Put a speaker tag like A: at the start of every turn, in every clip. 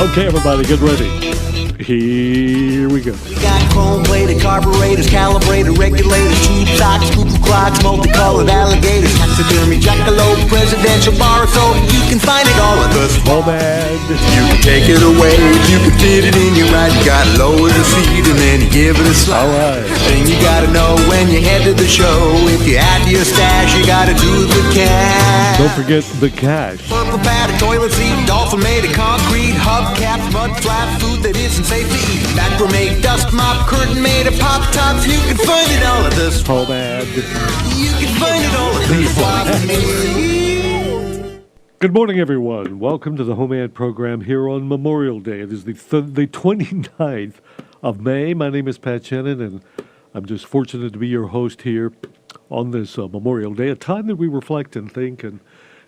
A: Okay, everybody, get ready. Here we go.
B: We got chrome-plated carburetors, calibrated regulators, tube socks, cuckoo clocks, multicolored alligators, taxidermy, jackalope, presidential bar soap. You can find it all at the
A: HomeAd.
B: You can take it away if you can fit it in your ride. You gotta lower the seat and then you give it a slide.
A: All right.
B: Thing you gotta know when you head to the show. If you add to your stash, you gotta do the cash.
A: Don't forget the cash.
B: Purple pad, a toilet seat, dolphin made of concrete, hubcaps, mud flaps, food that isn't safe to eat. Backroom made dust mop, curtain made of pop tops. You can find it all at this
A: HomeAd.
B: You can find it all at this.
A: Good morning, everyone. Welcome to the HomeAd program here on Memorial Day. It is the 29th of May. My name is Pat Shannon, and I'm just fortunate to be your host here on this Memorial Day, a time that we reflect and think and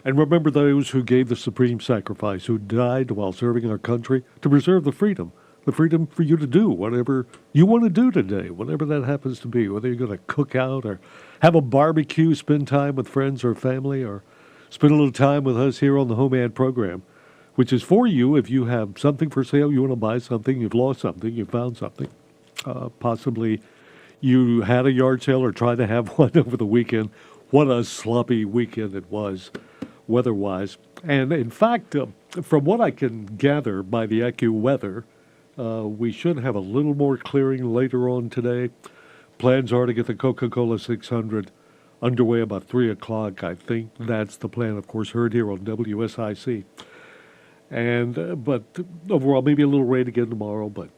A: remember those who gave the supreme sacrifice, who died while serving our country to preserve the freedom for you to do whatever you want to do today, whatever that happens to be, whether you're going to cook out or have a barbecue, spend time with friends or family, or spend a little time with us here on the HomeAd program, which is for you if you have something for sale, you want to buy something, you've lost something, you found something, possibly you had a yard sale or tried to have one over the weekend. What a sloppy weekend it was, weather-wise. And in fact, from what I can gather by the AccuWeather, we should have a little more clearing later on today. Plans are to get the Coca-Cola 600 underway about 3 o'clock. I think that's the plan, of course, heard here on WSIC. And but overall, maybe a little rain again tomorrow, but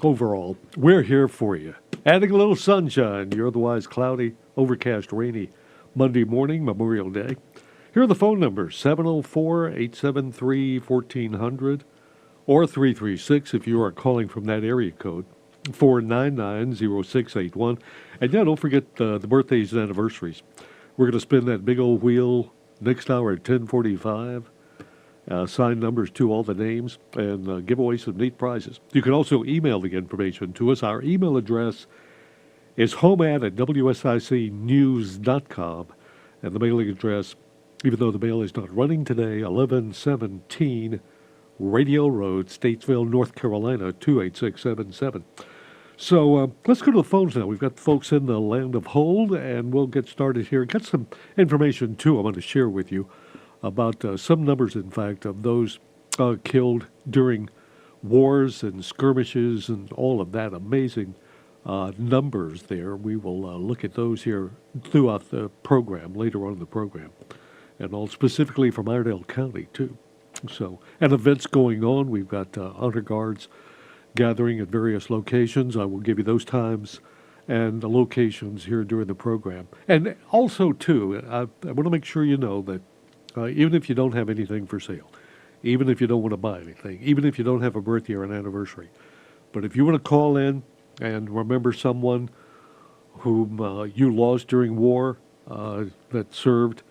A: overall, we're here for you. Adding a little sunshine, your otherwise cloudy, overcast, rainy Monday morning, Memorial Day. Here are the phone numbers, 704-873-1400 or 336 if you are calling from that area code, 499-0681. And yeah, don't forget the birthdays and anniversaries. We're going to spin that big old wheel next hour at 10:45. Sign numbers to all the names and give away some neat prizes. You can also email the information to us. Our email address is homead@wsicnews.com. And the mailing address, even though the mail is not running today, 1117 Radio Road, Statesville, North Carolina, 28677. So let's go to the phones now. We've got folks in the land of hold, and we'll get started here. Got some information, too, I want to share with you about some numbers, in fact, of those killed during wars and skirmishes and all of that. Amazing numbers there. We will look at those here throughout the program, later on in the program, and all specifically from Iredell County, too. So, and events going on. We've got honor guards gathering at various locations. I will give you those times and the locations here during the program. And also, too, I want to make sure you know that even if you don't have anything for sale, even if you don't want to buy anything, even if you don't have a birthday or an anniversary, but if you want to call in and remember someone whom you lost during war that served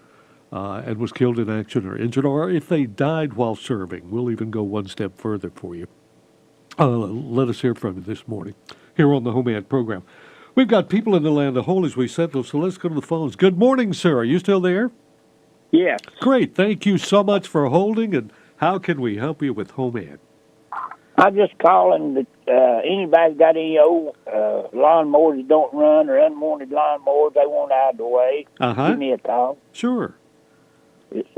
A: and was killed in action or injured, or if they died while serving, we'll even go one step further for you. Let us hear from you this morning here on the HomeAd program. We've got people in the land of hold, as we said, so let's go to the phones. Good morning, sir. Are you still there?
C: Yes.
A: Great. Thank you so much for holding. And how can we help you with HomeAd?
C: I'm just calling that anybody's got any old lawnmowers that don't run or unwanted lawnmowers they want out of the way, give me a call.
A: Sure.
C: It's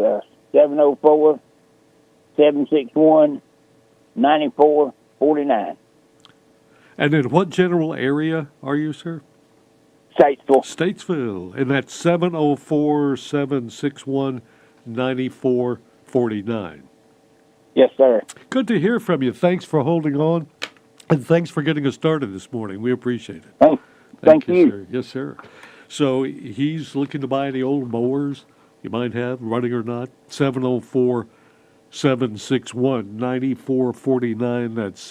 C: 704-761-9449.
A: And in what general area are you, sir?
C: Statesville.
A: Statesville. And that's 704-761-9449.
C: Yes, sir.
A: Good to hear from you. Thanks for holding on. And thanks for getting us started this morning. We appreciate it.
C: Thank you.
A: Sir. Yes, sir. So he's looking to buy any old mowers you might have, running or not. 704-761-9449. That's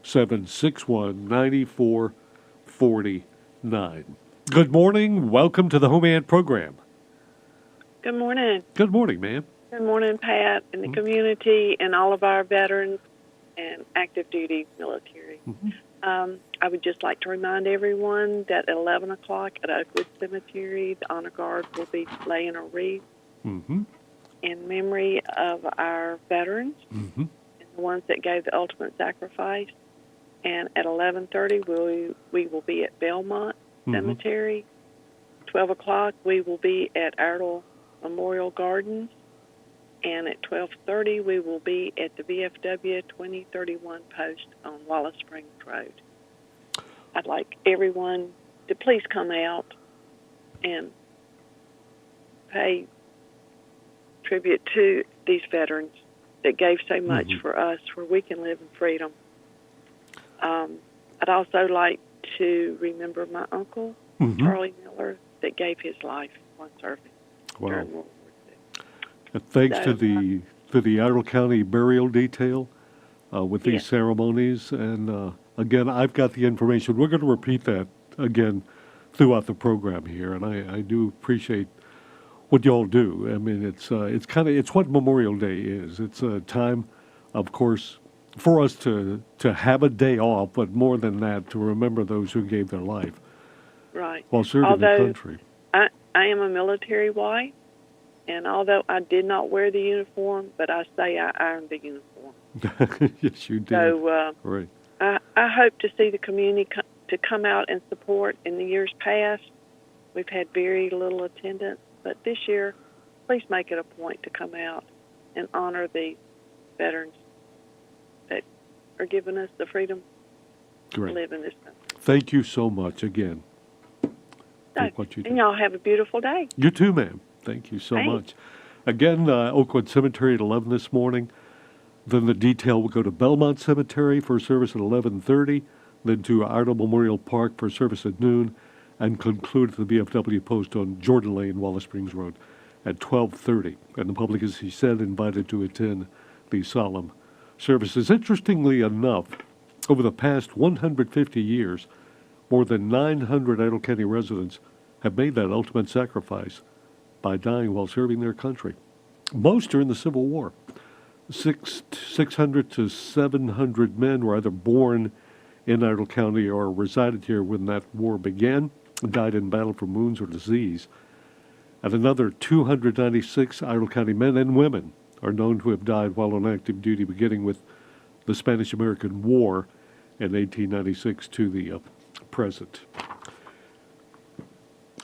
A: 704-761-9449. Good morning. Welcome to the HomeAd program.
D: Good morning.
A: Good morning, ma'am.
D: Good morning, Pat, and the community, and all of our veterans and active duty military. I would just like to remind everyone that at 11 o'clock at Oakwood Cemetery, the Honor Guard will be laying a wreath in memory of our veterans. And the ones that gave the ultimate sacrifice. And at 11:30, we will be at Belmont Cemetery. 12 o'clock, we will be at Ardle Memorial Gardens. And at 12:30, we will be at the VFW 2031 post on Wallace Springs Road. I'd like everyone to please come out and pay tribute to these veterans that gave so much for us, where we can live in freedom. I'd also like to remember my uncle, Charlie Miller, that gave his life while serving during World War II.
A: Thanks to the Iredell County Burial Detail with these ceremonies. And again, I've got the information. We're going to repeat that again throughout the program here, and I do appreciate what y'all do. I mean, it's what Memorial Day is. It's a time, of course, for us to have a day off, but more than that, to remember those who gave their life while serving the country.
D: I am a military wife, and although I did not wear the uniform, but I say I ironed the uniform.
A: Yes, you did.
D: So
A: right.
D: I hope to see the community to come out and support. In the years past, we've had very little attendance, but this year, please make it a point to come out and honor the veterans that are giving us the freedom to live in this country.
A: Thank you so much again. What you do.
D: And y'all have a beautiful day.
A: You too, ma'am. Thank you so much. Again, Oakwood Cemetery at 11 this morning. Then the detail will go to Belmont Cemetery for service at 11:30, then to Ardell Memorial Park for service at noon, and conclude at the BFW post on Jordan Lane, Wallace Springs Road at 12:30. And the public, as he said, invited to attend these solemn services. Interestingly enough, over the past 150 years, more than 900 Ardell County residents have made that ultimate sacrifice by dying while serving their country. Most during the Civil War. 600 to 700 men were either born in Ardell County or resided here when that war began, died in battle from wounds or disease. And another 296 Ardell County men and women are known to have died while on active duty, beginning with the Spanish-American War in 1896 to the present.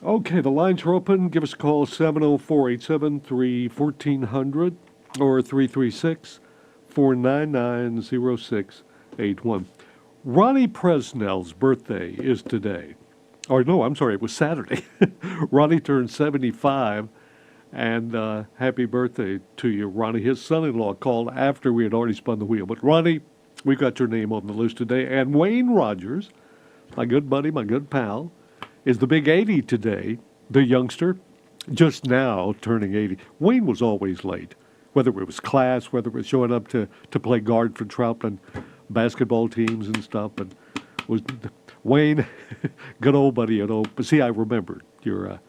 A: Okay, the lines are open. Give us a call, 704-873-1400 or 336-499-0681. Ronnie Presnell's birthday is today. Or no, I'm sorry, it was Saturday. Ronnie turned 75, and happy birthday to you, Ronnie. His son-in-law called after we had already spun the wheel. But Ronnie, we got your name on the list today. And Wayne Rogers, my good buddy, my good pal, is the big 80 today, the youngster, just now turning 80. Wayne was always late, whether it was class, whether it was showing up to play guard for Troutman basketball teams and stuff. But was Wayne, good old buddy, But see, I remembered your. Of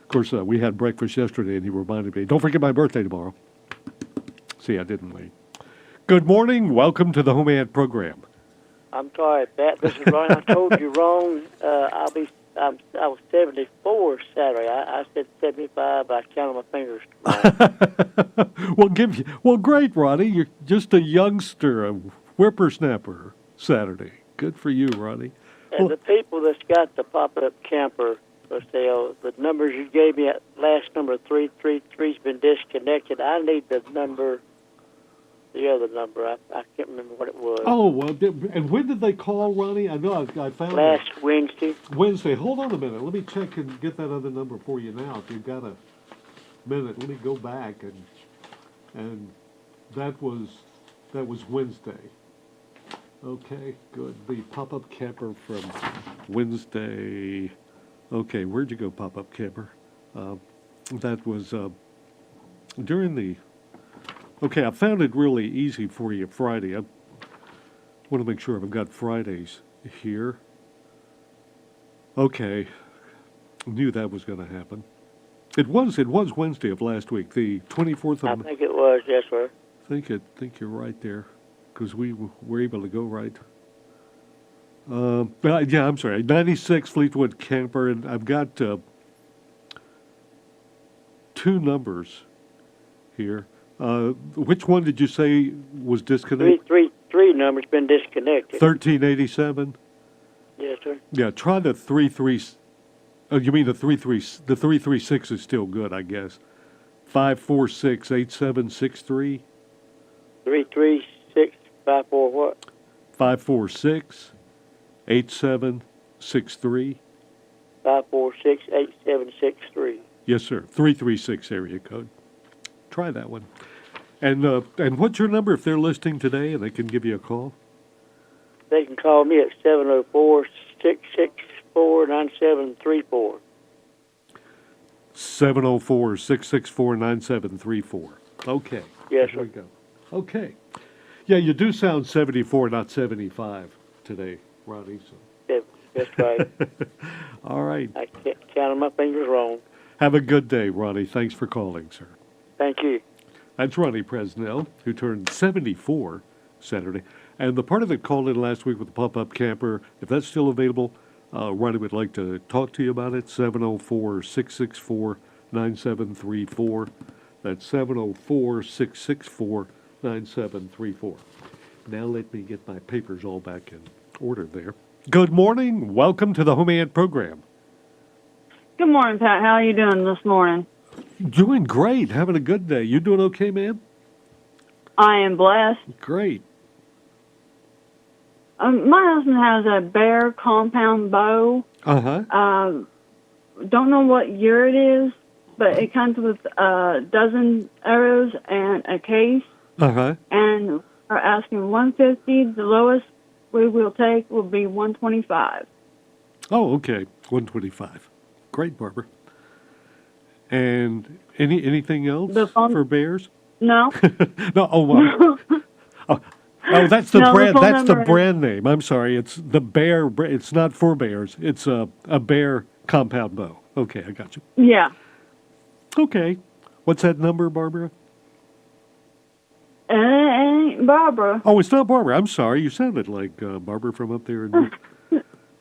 A: course, we had breakfast yesterday, and he reminded me, "Don't forget my birthday tomorrow." See, I didn't, Wayne. Good morning. Welcome to the HomeAd program.
E: I'm sorry, Pat. This is Ron. I told you wrong. I was 74 Saturday. I said 75, but I counted my fingers.
A: Well, great, Ronnie. You're just a youngster, a whippersnapper Saturday. Good for you, Ronnie.
E: And the people that's got the pop-up camper for sale, the numbers you gave me, last number 333's been disconnected. I need the other number. I can't remember what it was.
A: Oh, well, and when did they call, Ronnie? I know I found
E: last
A: it.
E: Wednesday.
A: Wednesday. Hold on a minute. Let me check and get that other number for you now. If you've got a minute, let me go back and that was Wednesday. Okay, good. The pop-up camper from Wednesday. Okay, where'd you go, pop-up camper? That was during the. Okay, I found it really easy for you Friday. I want to make sure I've got Fridays here. Okay, knew that was going to happen. It was Wednesday of last week, the 24th of.
E: I think it was, yes, sir.
A: Think you're right there, because we were able to go right. Yeah, I'm sorry, 96 Fleetwood camper, and I've got two numbers here. Which one did you say was disconnected?
E: Three numbers been disconnected.
A: 1387?
E: Yes, sir.
A: Yeah, try the 33. Oh, you mean the 336 is still good, I guess. 546-8763.
E: 33654 what?
A: 546-8763.
E: 5468763.
A: Yes, sir. 336 area code. Try that one. And what's your number if they're listening today and they can give you a call?
E: They can call me at 704-664-9734.
A: 704-664-9734. Okay.
E: Yes,
A: There we
E: sir.
A: go. Okay. Yeah, you do sound 74, not 75 today, Ronnie. So.
E: That's right.
A: All right.
E: I can't count on my fingers wrong.
A: Have a good day, Ronnie. Thanks for calling, sir.
E: Thank you.
A: That's Ronnie Presnell, who turned 74 Saturday. And the part of it called in last week with the pop-up camper, if that's still available, Ronnie would like to talk to you about it, 704-664-9734. That's 704-664-9734. Now let me get my papers all back in order there. Good morning. Welcome to the HomeAd program.
F: Good morning, Pat. How are you doing this morning?
A: Doing great. Having a good day. You doing okay, ma'am?
F: I am blessed.
A: Great.
F: My husband has a bear compound bow.
A: Uh-huh.
F: Don't know what year it is, but it comes with a dozen arrows and a case.
A: Uh-huh.
F: And we're asking 150. The lowest we will take will be 125.
A: Oh, okay. 125. Great, Barbara. And anything else for bears?
F: No.
A: No. Oh, that's the
F: No,
A: brand.
F: the phone
A: That's the
F: number
A: brand name. I'm sorry. It's the bear. It's not for bears. It's a bear compound bow. Okay, I got you.
F: Yeah.
A: Okay. What's that number, Barbara?
F: It ain't Barbara.
A: Oh, it's not Barbara. I'm sorry. You sounded like Barbara from up there.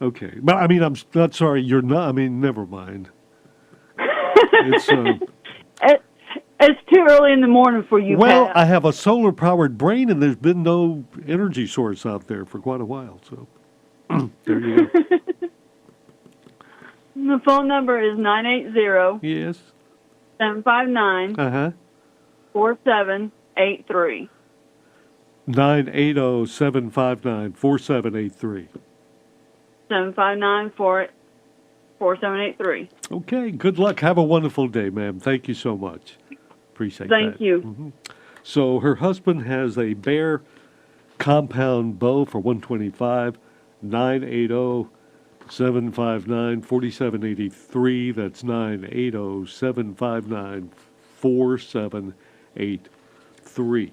A: Okay. But I mean, I'm not sorry. You're not. I mean, never mind. It's
F: It's too early in the morning for you,
A: well,
F: Pat.
A: I have a solar-powered brain, and there's been no energy source out there for quite a while. So there you go.
F: The phone number is 980
A: Yes.
F: 759
A: Uh-huh.
F: 4783.
A: 980-759-4783.
F: 759-4783.
A: Okay, good luck. Have a wonderful day, ma'am. Thank you so much. Appreciate that.
F: Thank you.
A: Mm-hmm. So her husband has a bear compound bow for 125, 980-759-4783. That's 980-759-4783.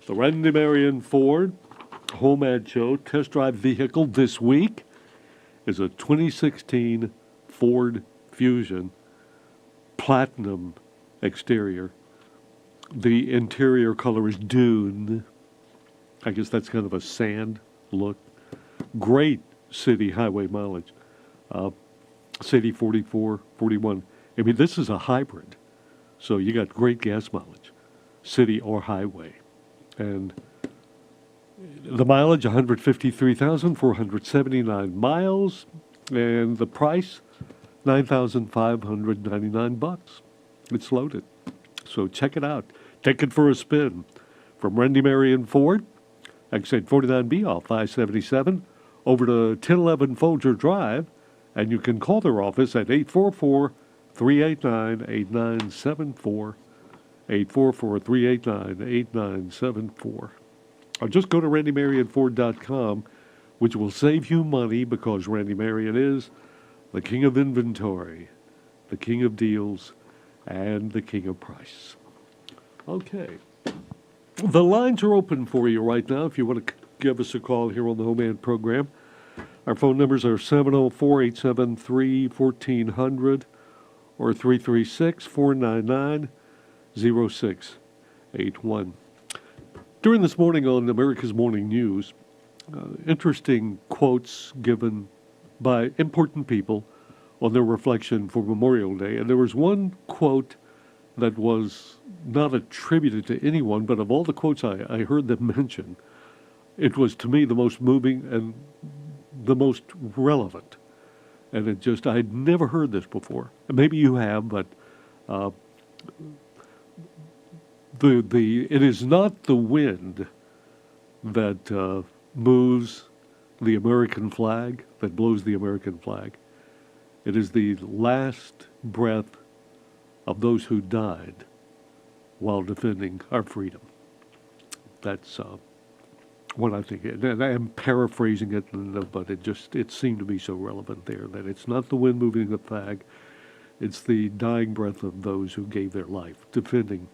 A: The Randy Marion Ford HomeAd Show test drive vehicle this week is a 2016 Ford Fusion Platinum exterior. The interior color is dune. I guess that's kind of a sand look. Great city highway mileage. City 44, 41. I mean, this is a hybrid. So you got great gas mileage, city or highway. And the mileage, 153,479 miles. And the price, $9,599. It's loaded. So check it out. Take it for a spin. From Randy Marion Ford, exit 49B off 577, over to 1011 Folger Drive, and you can call their office at 844-389-8974, 844-389-8974. Or just go to randymarionford.com, which will save you money because Randy Marion is the king of inventory, the king of deals, and the king of price. Okay. The lines are open for you right now if you want to give us a call here on the HomeAd program. Our phone numbers are 704-873-1400 or 336-499-0681. During this morning on America's Morning News, interesting quotes given by important people on their reflection for Memorial Day. And there was one quote that was not attributed to anyone, but of all the quotes I heard them mention, it was to me the most moving and the most relevant. And it just, I'd never heard this before. Maybe you have, but it is not the wind that moves the American flag, that blows the American flag. It is the last breath of those who died while defending our freedom. That's what I think. And I am paraphrasing it, but it seemed to be so relevant there that it's not the wind moving the flag, it's the dying breath of those who gave their life defending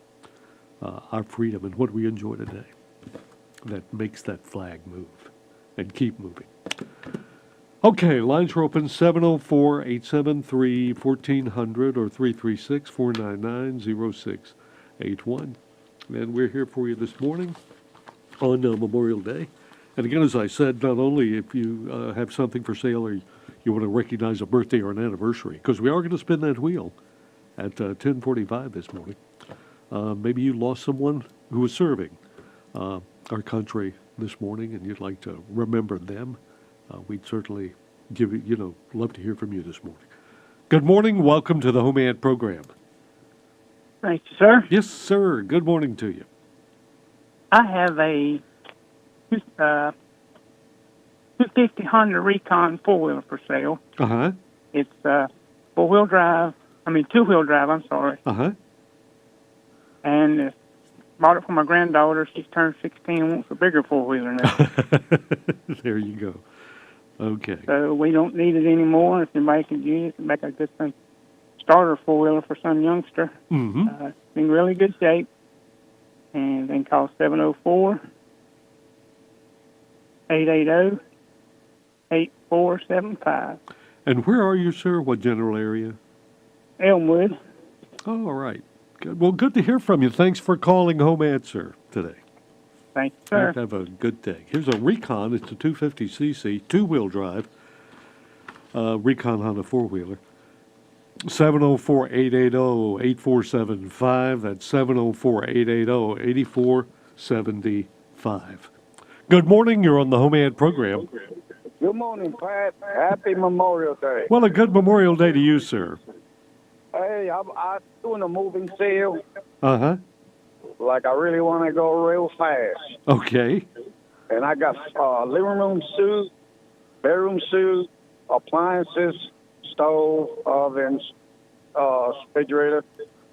A: our freedom and what we enjoy today that makes that flag move and keep moving. Okay, lines are open 704-873-1400 or 336-499-0681. And we're here for you this morning on Memorial Day. And again, as I said, not only if you have something for sale or you want to recognize a birthday or an anniversary, because we are going to spin that wheel at 10:45 this morning. Maybe you lost someone who was serving our country this morning and you'd like to remember them. We'd certainly love to hear from you this morning. Good morning. Welcome to the HomeAd program.
G: Thank you, sir.
A: Yes, sir. Good morning to you.
G: I have a 250 Honda Recon four-wheeler for sale.
A: Uh-huh.
G: It's two-wheel drive, I'm sorry.
A: Uh-huh.
G: And bought it for my granddaughter. She's turned 16 and wants a bigger four-wheeler now.
A: There you go. Okay.
G: So we don't need it anymore. If anybody can use it, make a good starter four-wheeler for some youngster.
A: Mm-hmm.
G: It's in really good shape. And then call 704-880-8475.
A: And where are you, sir? What general area?
G: Elmwood.
A: Oh, all right. Good. Well, good to hear from you. Thanks for calling HomeAd, sir, today.
G: Thank you, sir.
A: Have a good day. Here's a Recon. It's a 250cc, two-wheel drive, Recon Honda four-wheeler. 704-880-8475. That's 704-880-8475. Good morning. You're on the HomeAd program.
H: Good morning, Pat. Happy Memorial Day.
A: Well, a good Memorial Day to you, sir.
H: Hey, I'm doing a moving sale.
A: Uh-huh.
H: Like, I really want to go real fast.
A: Okay.
H: And I got living room suite, bedroom suite, appliances, stove, ovens, refrigerator.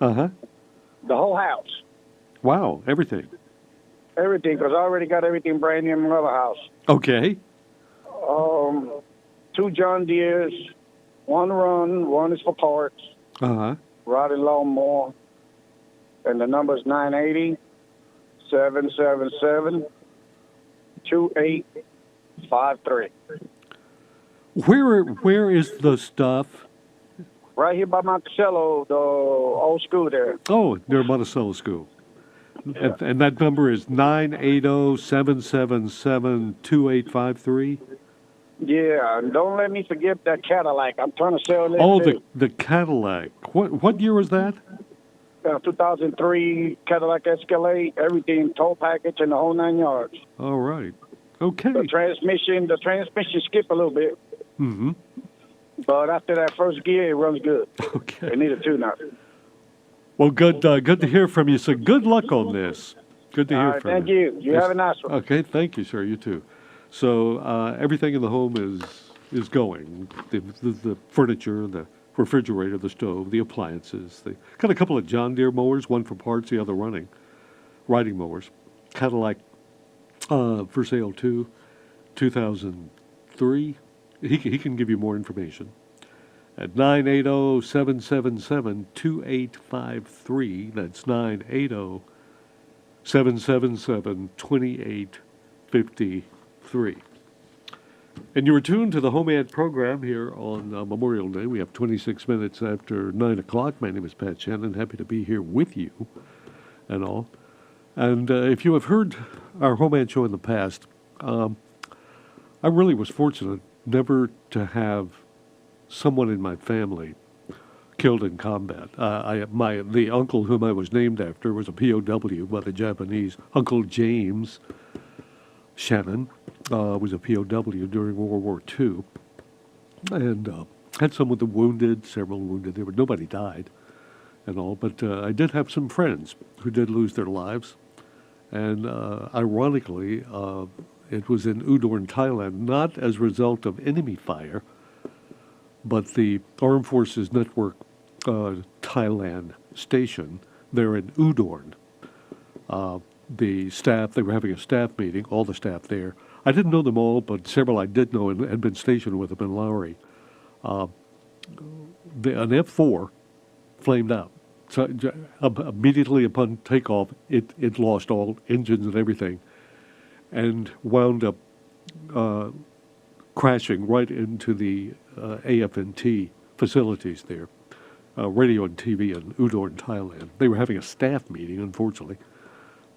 A: Uh-huh.
H: The whole house.
A: Wow, everything.
H: Everything, because I already got everything brand new in my other house.
A: Okay.
H: 2 John Deeres, 1 run, 1 is for parts.
A: Uh-huh.
H: Riding lawnmower. And the number is 980-777-2853.
A: Where is the stuff?
H: Right here by Monticello, the old school there.
A: Oh, near Monticello School. Yeah. And that number is 980-777-2853?
H: Yeah, and don't let me forget that Cadillac. I'm trying to sell it.
A: Oh, the Cadillac. What year was that?
H: 2003 Cadillac Escalade, everything, tow package, and the whole 9 yards.
A: All right. Okay.
H: The transmission skip a little bit.
A: Mm-hmm.
H: But after that first gear, it runs good.
A: Okay.
H: It need a tune-up.
A: Well, good to hear from you. So good luck on this. Good to hear from you.
H: Thank you. You have a nice one.
A: Okay, thank you, sir. You too. So everything in the home is going. The furniture, the refrigerator, the stove, the appliances. They got a couple of John Deere mowers, one for parts, the other riding mowers. Cadillac for sale too, 2003. He can give you more information at 980-777-2853. That's 980-777-2853. And you were tuned to the HomeAd program here on Memorial Day. We have 26 minutes after 9 o'clock. My name is Pat Shannon. Happy to be here with you and all. And if you have heard our HomeAd show in the past, I really was fortunate never to have someone in my family killed in combat. The uncle whom I was named after was a POW by the Japanese. Uncle James Shannon was a POW during World War II, and had some with the wounded, several wounded. Nobody died and all, but I did have some friends who did lose their lives. And ironically, it was in Udon, Thailand, not as a result of enemy fire, but the Armed Forces Network Thailand station there in Udon. The staff, they were having a staff meeting, all the staff there. I didn't know them all, but several I did know and had been stationed with them in Lowry. An F-4 flamed out. So immediately upon takeoff, it lost all engines and everything, and wound up crashing right into the AF&T facilities there, radio and TV in Udon, Thailand. They were having a staff meeting, unfortunately,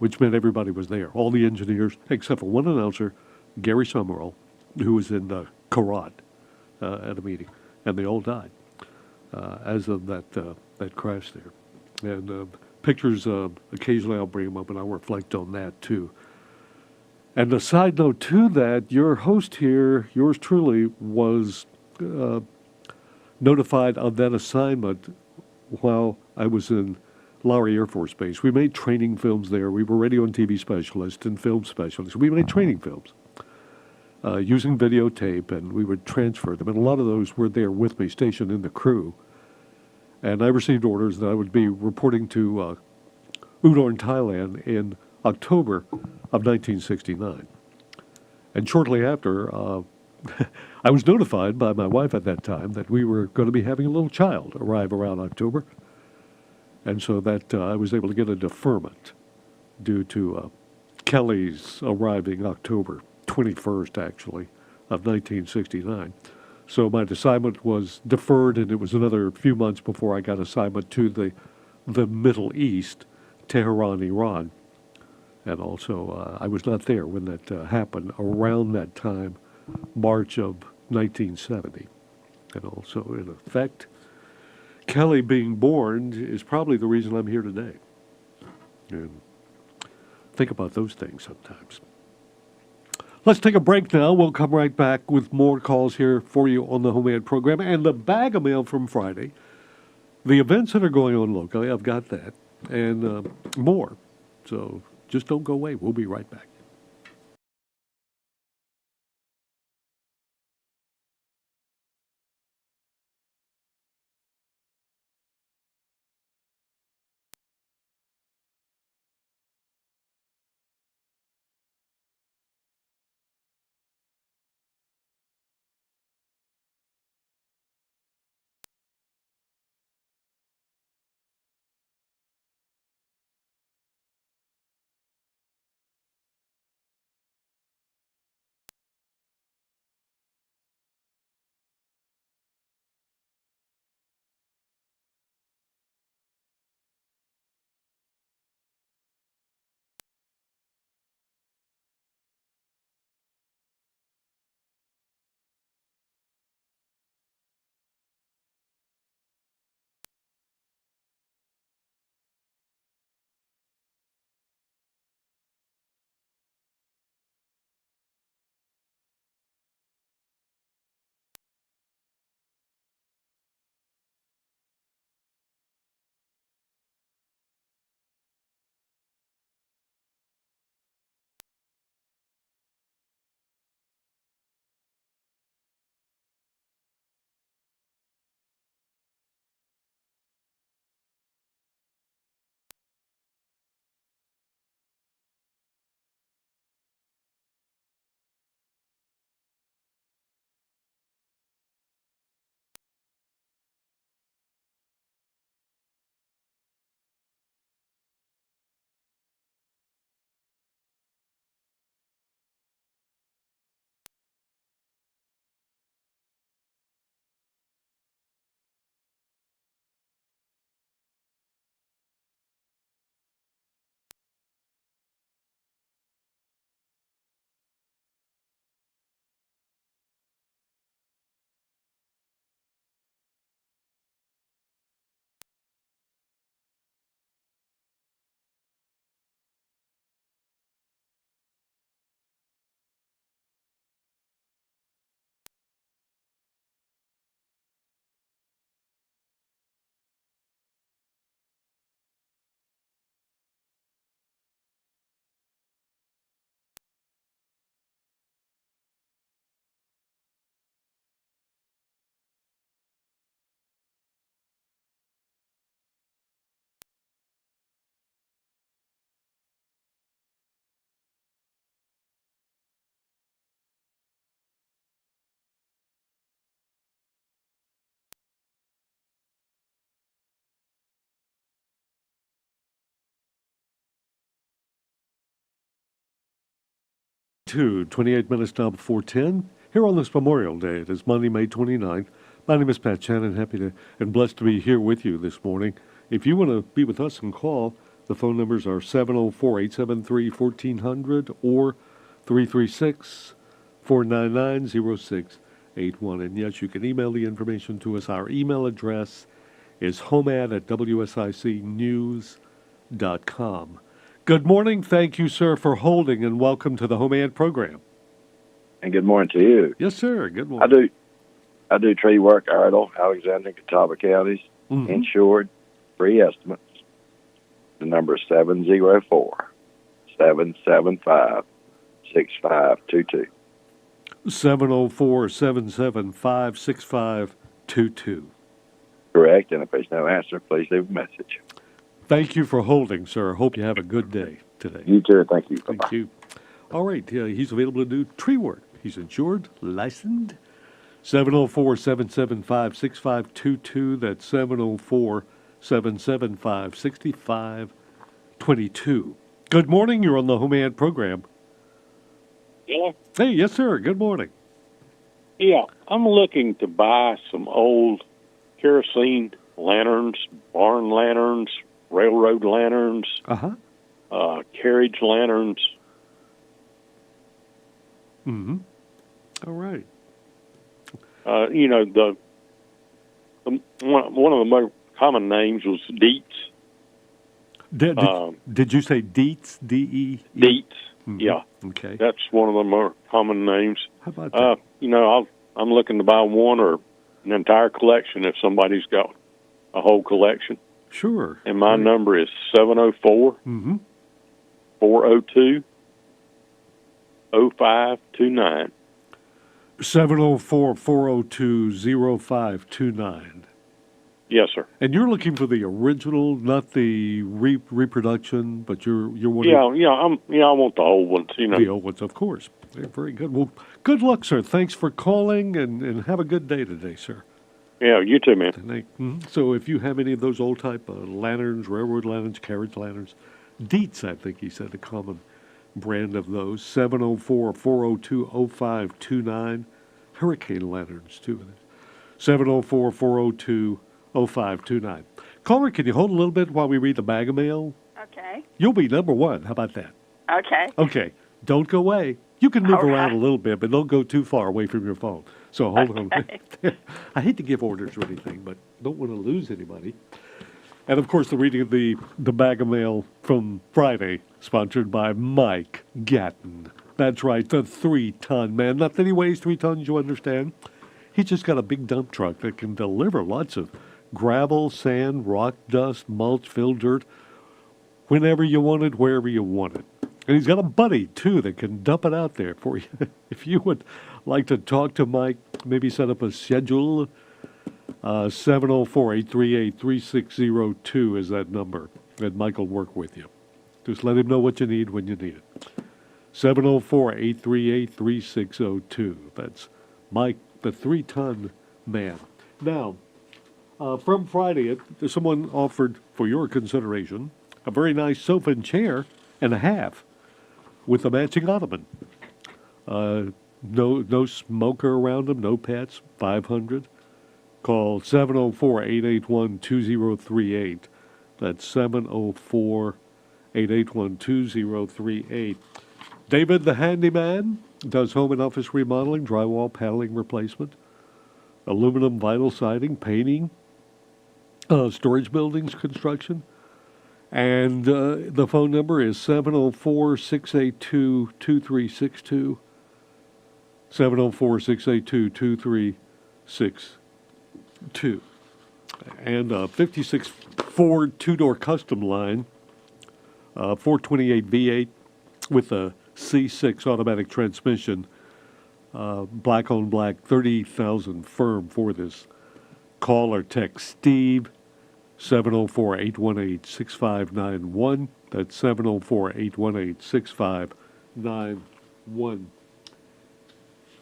A: which meant everybody was there, all the engineers, except for one announcer, Gary Summerall, who was in Karat at a meeting, and they all died as of that crash there. And pictures, occasionally I'll bring them up, and I'll reflect on that, too. And a side note to that, your host here, yours truly, was notified of that assignment while I was in Lowry Air Force Base. We made training films there. We were radio and TV specialists and film specialists. We made training films using videotape, and we would transfer them. And a lot of those were there with me, stationed in the crew. And I received orders that I would be reporting to Udon, Thailand in October of 1969. And shortly after, I was notified by my wife at that time that we were going to be having a little child arrive around October. And so that I was able to get a deferment due to Kelly's arriving October 21st, actually, of 1969. So my assignment was deferred, and it was another few months before I got assignment to the Middle East, Tehran, Iran. And also, I was not there when that happened, around that time, March of 1970. And also, in effect, Kelly being born is probably the reason I'm here today. And think about those things sometimes. Let's take a break now. We'll come right back with more calls here for you on the HomeAd program and the bag of mail from Friday. The events that are going on locally, I've got that, and more. So just don't go away. We'll be right back. 28 minutes now before 10. Here on this Memorial Day, it is Monday, May 29th. My name is Pat Shannon, happy to and blessed to be here with you this morning. If you want to be with us and call, the phone numbers are 704-873-1400 or 336-499-0681. And yes, you can email the information to us. Our email address is homead@wsicnews.com. Good morning. Thank you, sir, for holding, and welcome to the HomeAd program.
I: And good morning to you.
A: Yes, sir. Good morning.
I: I do tree work, Ardle, Alexander, Catawba counties, insured, free estimates. The number is 704-775-6522.
A: 704-775-6522. Correct,
I: and if there's no answer, please leave a message.
A: Thank you for holding, sir. Hope you have a good day today.
I: You too. Thank you.
A: Thank
I: Bye-bye.
A: you. All right, he's available to do tree work. He's insured, licensed. 704-775-6522. That's 704-775-6522. Good morning. You're on the HomeAd program.
J: Yeah.
A: Hey, yes, sir. Good morning.
J: Yeah, I'm looking to buy some old kerosene lanterns, barn lanterns, railroad lanterns, carriage lanterns.
A: Mm-hmm. All right.
J: The one of the most common names was Dietz.
A: Did you say Dietz? D-E?
J: Dietz.
A: Mm-hmm.
J: Yeah.
A: Okay.
J: That's one of the more common names.
A: How about that?
J: I'm looking to buy one or an entire collection if somebody's got a whole collection.
A: Sure.
J: And my number is 704-402-0529.
A: 704-402-0529.
J: Yes, sir.
A: And you're looking for the original, not the reproduction, but you're wanting...
J: I want the old ones,
A: The old ones, of course. They're very good. Well, good luck, sir. Thanks for calling, and have a good day today, sir.
J: Yeah, you too, man.
A: So if you have any of those old type lanterns, railroad lanterns, carriage lanterns, Dietz, I think he said, a common brand of those, 704-402-0529. Hurricane lanterns, too. 704-402-0529. Caller, can you hold a little bit while we read the bag of mail?
K: Okay.
A: You'll be number one. How about that?
K: Okay.
A: Okay. Don't go away. You can move around a little bit, but don't go too far away from your phone. So hold on. I hate to give orders or anything, but don't want to lose anybody. And, of course, the reading of the bag of mail from Friday, sponsored by Mike Gatton. That's right, the 3-ton man. Not that he weighs 3 tons, you understand. He's just got a big dump truck that can deliver lots of gravel, sand, rock, dust, mulch, fill dirt, whenever you want it, wherever you want it. And he's got a buddy, too, that can dump it out there for you. If you would like to talk to Mike, maybe set up a schedule, 704-838-3602 is that number, and Mike will work with you. Just let him know what you need when you need it. 704-838-3602. That's Mike, the 3-ton man. Now, from Friday, someone offered for your consideration a very nice sofa and chair and a half with a matching ottoman. No smoker around them, no pets, 500. Call 704-881-2038. That's 704-881-2038. David the handyman does home and office remodeling, drywall, paneling replacement, aluminum vinyl siding, painting, storage buildings construction. And the phone number is 704-682-2362, 704-682-2362. And 56 Ford two-door custom line, 428 V8 with a C6 automatic transmission, black on black, 30,000 firm for this. Call or text Steve, 704-818-6591. That's 704-818-6591.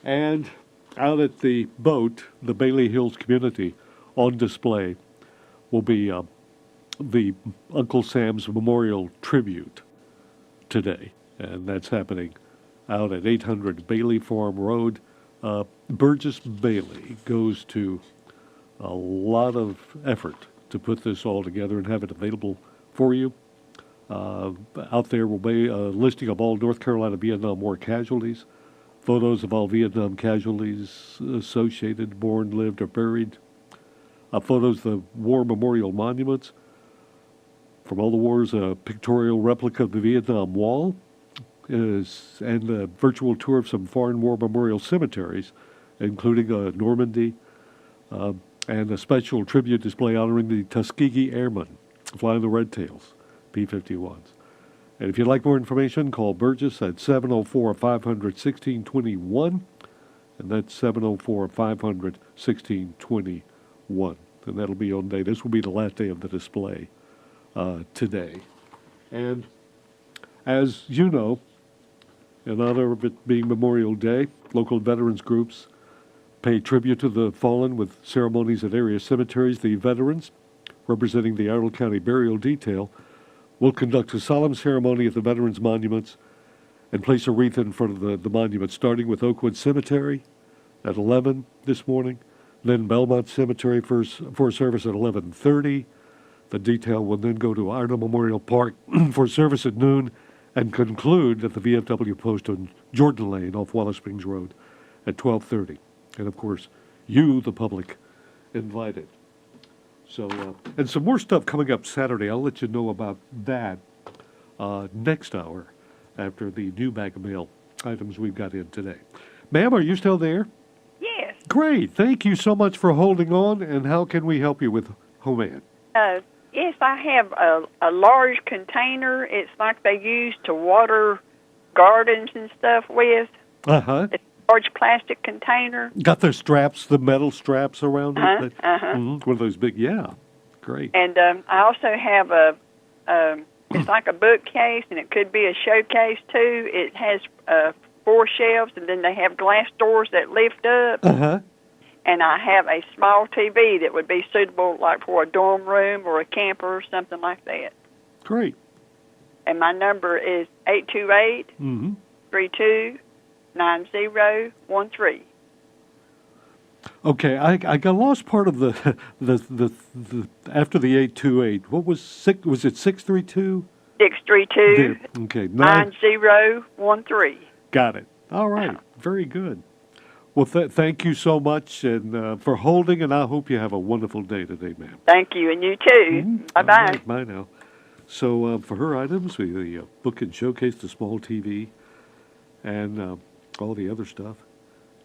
A: And out at the boat, the Bailey Hills community, on display will be the Uncle Sam's Memorial Tribute today. And that's happening out at 800 Bailey Farm Road. Burgess Bailey goes to a lot of effort to put this all together and have it available for you. Out there will be a listing of all North Carolina Vietnam War casualties, photos of all Vietnam casualties associated, born, lived, or buried, photos of the war memorial monuments from all the wars, a pictorial replica of the Vietnam Wall, and a virtual tour of some foreign war memorial cemeteries, including Normandy, and a special tribute display honoring the Tuskegee Airmen flying the Red Tails, P-51s. And if you'd like more information, call Burgess at 704-500-1621, and that's 704-500-1621. And that'll be on day. This will be the last day of the display today. And as you know, in honor of it being Memorial Day, local veterans groups pay tribute to the fallen with ceremonies at area cemeteries. The veterans, representing the Arnold County Burial Detail, will conduct a solemn ceremony at the veterans' monuments and place a wreath in front of the monument, starting with Oakwood Cemetery at 11 this morning, then Belmont Cemetery for a service at 11:30. The detail will then go to Arnold Memorial Park for service at noon and conclude at the VFW post on Jordan Lane off Wallace Springs Road at 12:30. And, of course, you, the public, invited. So, and some more stuff coming up Saturday. I'll let you know about that next hour after the new bag of mail items we've got in today. Ma'am, are you still there?
K: Yes.
A: Great. Thank you so much for holding on. And how can we help you with HomeAd?
K: Yes, I have a large container. It's like they use to water gardens and stuff with.
A: Uh-huh.
K: It's a large plastic container.
A: Got the straps, the metal straps around it?
K: Uh-huh.
A: One of those big, yeah. Great.
K: And I also have it's like a bookcase, and it could be a showcase, too. It has 4 shelves, and then they have glass doors that lift up.
A: Uh-huh.
K: And I have a small TV that would be suitable like for a dorm room or a camper or something like that.
A: Great.
K: And my number is 828-329013.
A: Okay, I got lost part of the after the 828. What was was it 632?
K: 632
A: okay,
K: 9013.
A: Got it. All right. Very good. Well, thank you so much and for holding, and I hope you have a wonderful day today, ma'am.
K: Thank you, and you too. Bye-bye.
A: All right, bye now. So for her items, we book and showcase the small TV and all the other stuff.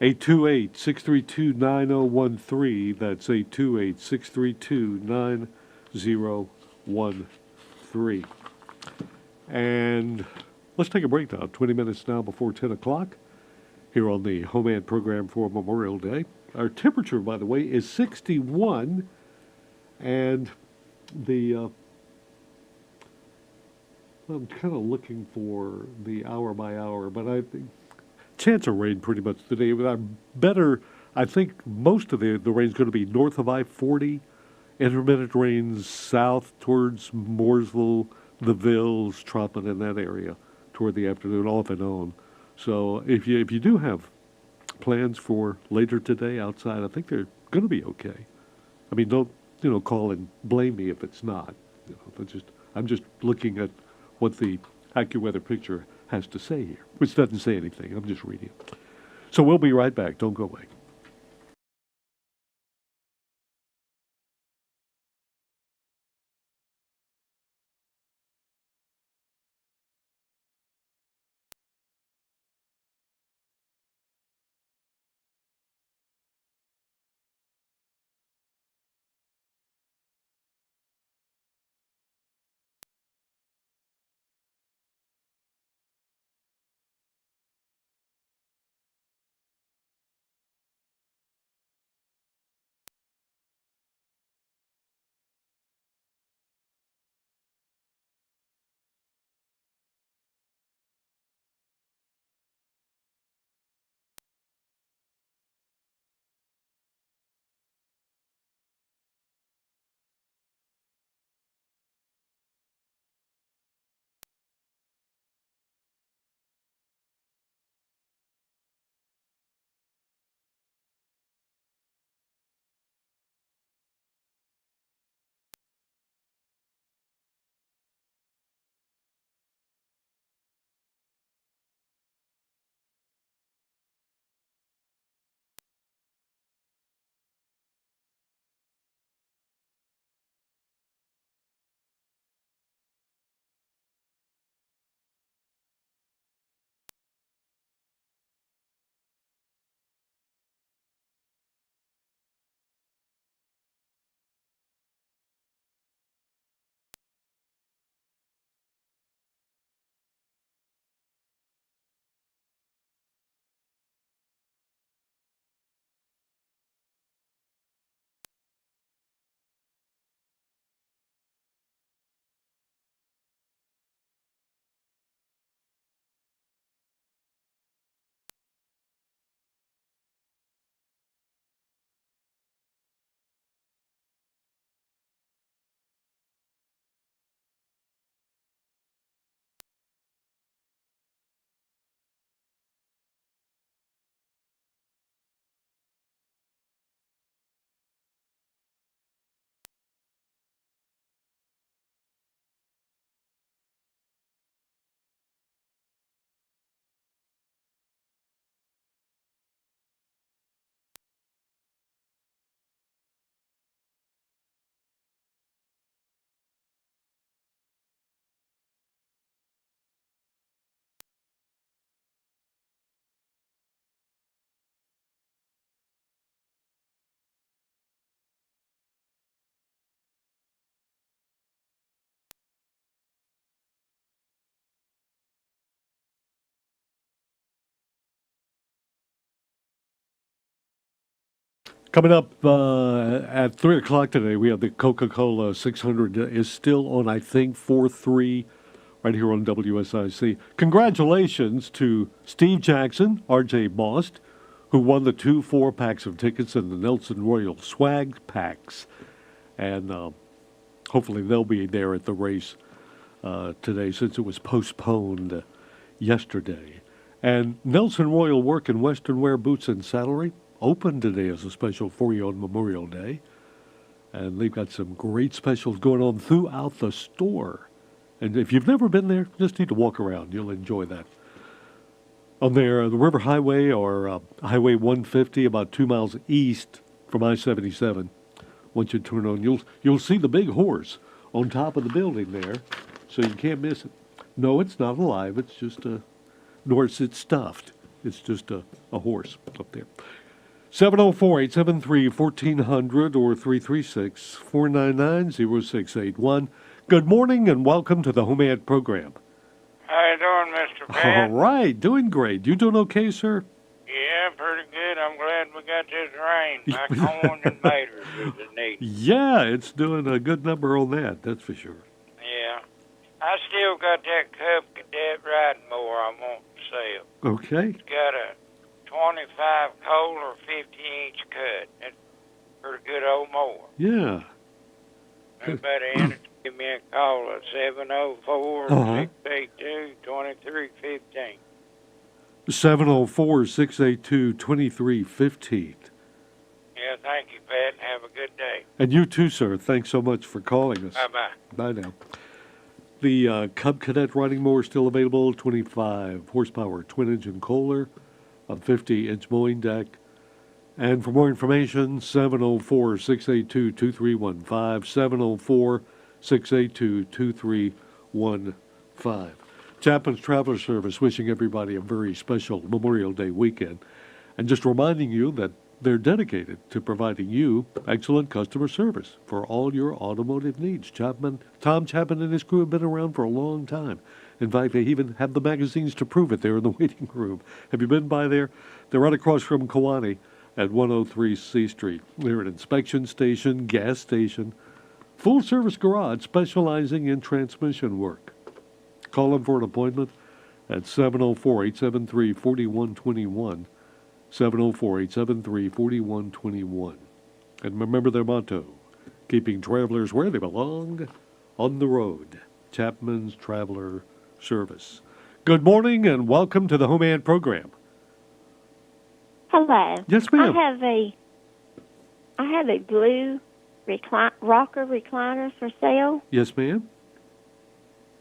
A: 828-632-9013. That's 828-632-9013. And let's take a break now. 20 minutes now before 10 o'clock. Here on the HomeAd program for Memorial Day. Our temperature, by the way, is 61, and the I'm kind of looking for the hour by hour, but I think chance of rain pretty much today. I think most of the rain's going to be north of I-40, intermittent rains south towards Mooresville, the Villes, Troutman, in that area toward the afternoon, off and on. So if you do have plans for later today outside, I think they're going to be okay. I mean, don't call and blame me if it's not. I'm just looking at what the AccuWeather picture has to say here, which doesn't say anything. I'm just reading it. So we'll be right back. Don't go away. Coming up at 3 o'clock today, we have the Coca-Cola 600 is still on, I think, 4-3 right here on WSIC. Congratulations to Steve Jackson, R.J. Bost, who won the 2 4-packs of tickets in the Nelson Royal Swag Packs. And hopefully they'll be there at the race today since it was postponed yesterday. And Nelson Royal Work in Western Wear Boots and Saddlery open today as a special for you on Memorial Day. And they've got some great specials going on throughout the store. And if you've never been there, just need to walk around. You'll enjoy that. On there, the River Highway or Highway 150, about 2 miles east from I-77. Once you turn on, you'll see the big horse on top of the building there, so you can't miss it. No, it's not alive. It's just nor is it stuffed. It's just a horse up there. 704-873-1400 or 336-499-0681. Good morning and welcome to the HomeAd program.
L: How you doing, Mr. Pat?
A: All right, doing great. You doing okay, sir?
L: Yeah, pretty good. I'm glad we got this rain. My corn and maters is neat.
A: Yeah, it's doing a good number on that, that's for sure.
L: Yeah. I still got that Cub Cadet riding mower I want to sell.
A: Okay.
L: It's got a 25 Kohler 50-inch cut. That's a pretty good old mower.
A: Yeah.
L: Everybody in it, give me a call at 704-682-2315.
A: 704-682-2315.
L: Yeah, thank you, Pat, and have a good day.
A: And you too, sir. Thanks so much for calling us.
L: Bye-bye.
A: Bye now. The Cub Cadet riding mower is still available, 25 horsepower, twin-engine Kohler, a 50-inch mowing deck. And for more information, 704-682-2315, 704-682-2315. Chapman's Traveler Service wishing everybody a very special Memorial Day weekend. And just reminding you that they're dedicated to providing you excellent customer service for all your automotive needs. Tom Chapman and his crew have been around for a long time. In fact, they even have the magazines to prove it there in the waiting room. Have you been by there? They're right across from Kewanee at 103 C Street. They're an inspection station, gas station, full-service garage specializing in transmission work. Call them for an appointment at 704-873-4121, 704-873-4121. And remember their motto, keeping travelers where they belong, on the road. Chapman's Traveler Service. Good morning and welcome to the HomeAd program.
M: Hello.
A: Yes, ma'am.
M: I have a blue rocker recliner for sale.
A: Yes, ma'am.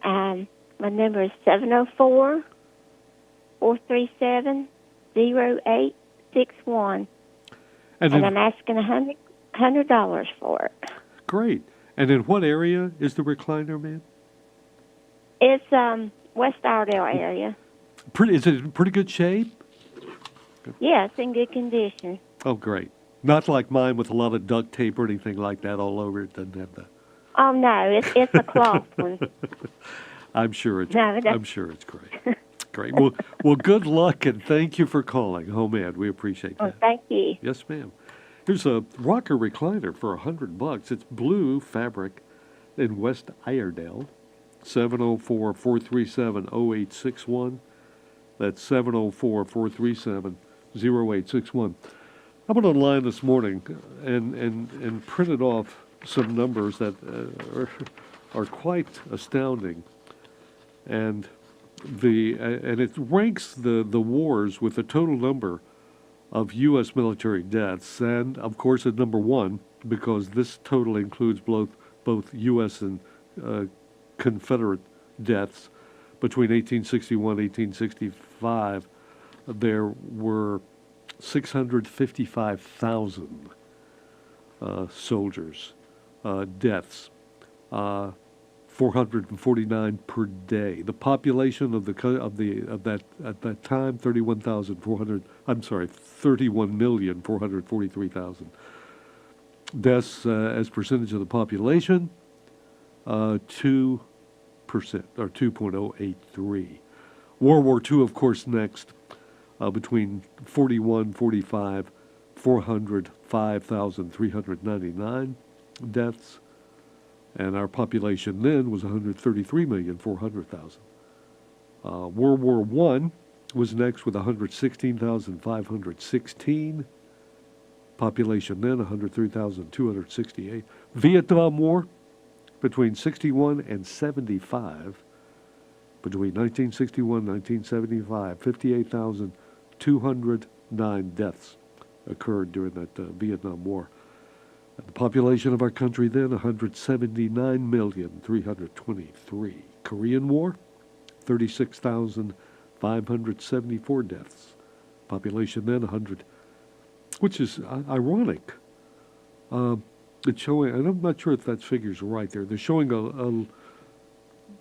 M: My number is 704-437-0861. And I'm asking $100 for it.
A: Great. And in what area is the recliner, ma'am?
M: It's West Iredell area.
A: Is it in pretty good shape?
M: Yeah, it's in good condition.
A: Oh, great. Not like mine with a lot of duct tape or anything like that all over it. Doesn't have that.
M: Oh no, it's a cloth one.
A: I'm sure it's great. Great. Well, good luck and thank you for calling HomeAd. We appreciate that.
M: Oh, thank you.
A: Yes, ma'am. Here's a rocker recliner for $100. It's blue fabric in West Iredell. 704-437-0861. That's 704-437-0861. I went online this morning and printed off some numbers that are quite astounding, and it ranks the wars with the total number of U.S. military deaths, and of course at number one, because this total includes both U.S. and Confederate deaths. Between 1861 and 1865, there were 655,000 soldiers deaths, 449 per day. The population of that at that time, 31,443,000 deaths as percentage of the population, 2% or 2.083. World War II, of course, next. Between 41, 45, 400, 105,399 deaths. And our population then was 133,400,000. World War I was next with 116,516. Population then 103,268. Vietnam War between 61 and 75. Between 1961 and 1975, 58,209 deaths occurred during that Vietnam War. And the population of our country then, 179,323,000. Korean War, 36,574 deaths. Population then, 100, which is ironic. It's showing, and I'm not sure if that figure's right there. They're showing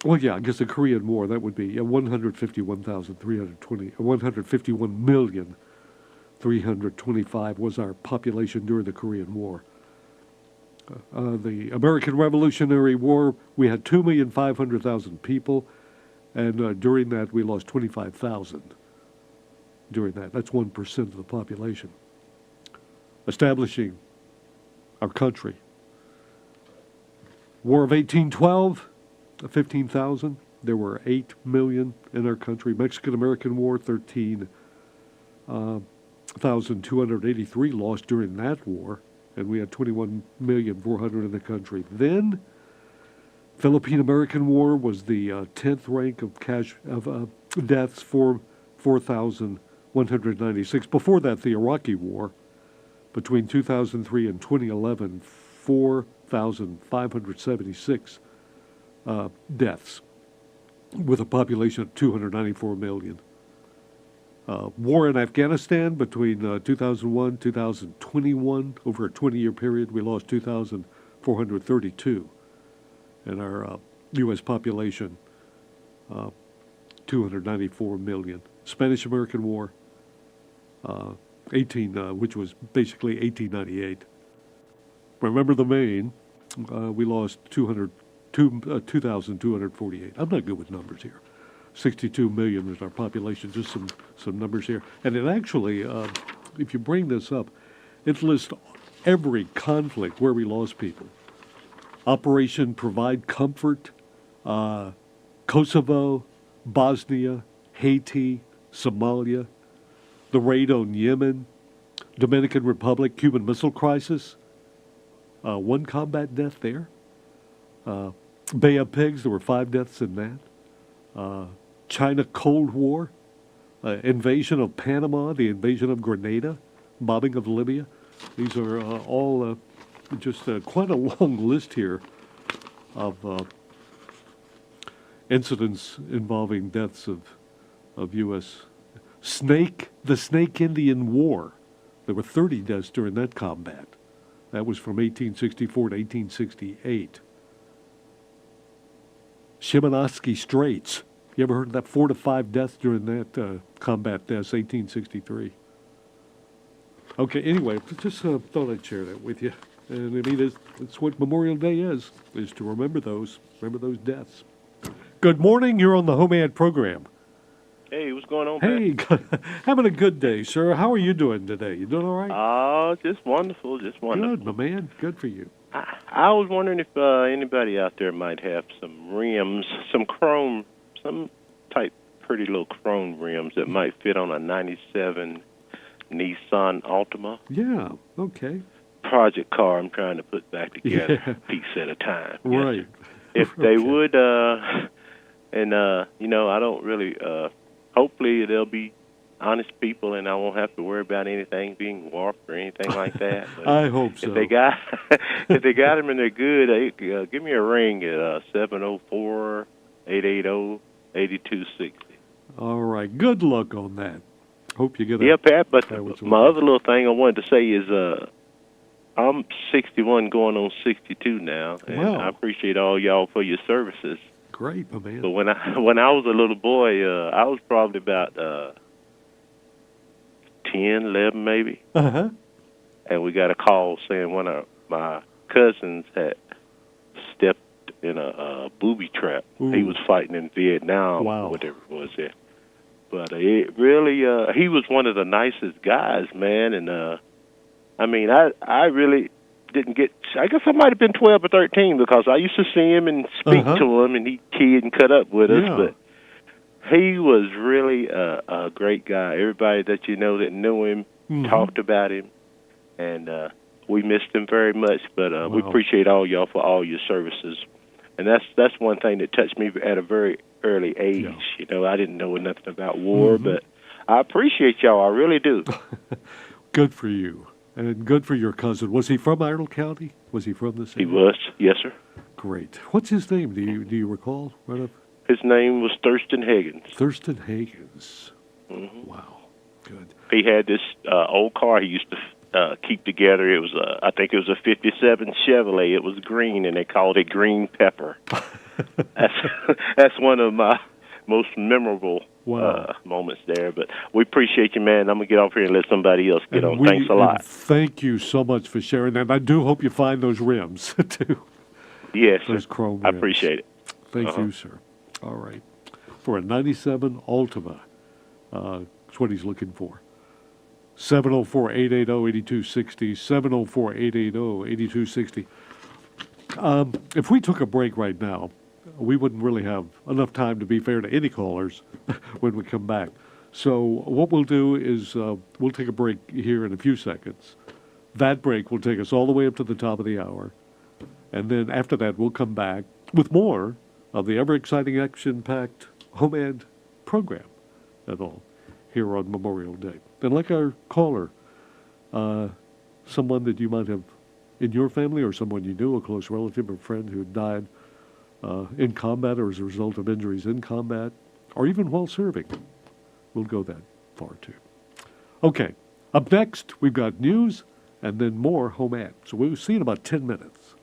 A: well, yeah, I guess the Korean War, that would be 151,325 was our population during the Korean War. The American Revolutionary War, we had 2,500,000 people, and during that we lost 25,000 during that. That's 1% of the population. Establishing our country. War of 1812, 15,000. There were 8 million in our country. Mexican-American War, 13,283 lost during that war, and we had 21,400,000 in the country. Then, Philippine-American War was the 10th rank of deaths, 4,196. Before that, the Iraqi War, between 2003 and 2011, 4,576 deaths, with a population of 294 million. War in Afghanistan between 2001 2021, over a 20-year period, we lost 2,432. And our U.S. population, 294 million. Spanish-American War, which was basically 1898. Remember the Maine, we lost 2,248. I'm not good with numbers here. 62 million is our population, just some numbers here. And it actually, if you bring this up, it lists every conflict where we lost people. Operation Provide Comfort, Kosovo, Bosnia, Haiti, Somalia, the raid on Yemen, Dominican Republic, Cuban Missile Crisis, 1 combat death there. Bay of Pigs, there were 5 deaths in that. China Cold War, invasion of Panama, the invasion of Grenada, bombing of Libya. These are all just quite a long list here of incidents involving deaths of U.S. The Snake Indian War. There were 30 deaths during that combat. That was from 1864 to 1868. Shimonosky Straits. You ever heard of that? 4 to 5 deaths during that combat deaths, 1863. Okay, anyway, just thought I'd share that with you. And I mean, it's what Memorial Day is to remember those deaths. Good morning, you're on the HomeAd program.
N: Hey, what's going on, Pat?
A: Hey, having a good day, sir. How are you doing today? You doing all right?
N: Oh, just wonderful,
A: Good, my man. Good for you.
N: I was wondering if anybody out there might have some rims, some chrome, some type pretty little chrome rims that might fit on a 97 Nissan Altima.
A: Yeah, okay.
N: Project car I'm trying to put back together, piece at a time.
A: Right.
N: If they would, I don't really, hopefully they'll be honest people and I won't have to worry about anything being warped or anything like that. But
A: I hope so.
N: If they got them and they're good, give me a ring at 704-880-8260.
A: All right. Good luck on that. Hope you get
N: Yeah, Pat, but my other little thing I wanted to say is I'm 61 going on 62 now, and I appreciate all y'all for your services.
A: Great, my man.
N: But when I was a little boy, I was probably about 10, 11 maybe.
A: Uh-huh.
N: And we got a call saying one of my cousins had stepped in a booby trap.
A: Ooh.
N: He was fighting in Vietnam,
A: Wow.
N: whatever it was there. But it really, he was one of the nicest guys, man. And I mean, I really didn't get. I guess I might have been 12 or 13 because I used to see him and speak to him, and he kid and cut up with us. But he was really a great guy. Everybody that you know that knew him talked about him, and we missed him very much. But we appreciate all y'all for all your services, and that's one thing that touched me at a very early age.
A: Yeah.
N: You know, I didn't know nothing about war, but I appreciate y'all. I really do.
A: Good for you. And good for your cousin. Was he from Ireland County? Was he from this area?
N: He was, yes, sir.
A: Great. What's his name? Do you recall? Right up?
N: His name was Thurston Higgins.
A: Thurston Higgins.
N: Mm-hmm.
A: Wow. Good.
N: He had this old car he used to keep together. It was I think it was a '57 Chevrolet. It was green, and they called it Green Pepper. That's one of my most memorable moments there. But we appreciate you, man. I'm going to get off here and let somebody else get on. Thanks a lot.
A: Thank you so much for sharing that. I do hope you find those rims, too.
N: Yes,
A: those chrome rims.
N: I appreciate it.
A: Thank you, sir. All right. For a 97 Altima, that's what he's looking for. 704-880-8260, 704-880-8260. If we took a break right now, we wouldn't really have enough time to be fair to any callers when we come back. So what we'll do is we'll take a break here in a few seconds. That break will take us all the way up to the top of the hour. And then after that, we'll come back with more of the ever-exciting, action-packed HomeAd program and all here on Memorial Day. And like our caller, someone that you might have in your family or someone you knew, a close relative or friend who died in combat or as a result of injuries in combat, or even while serving. We'll go that far, too. Okay, up next, we've got news and then more HomeAd. So we'll see you in about 10 minutes.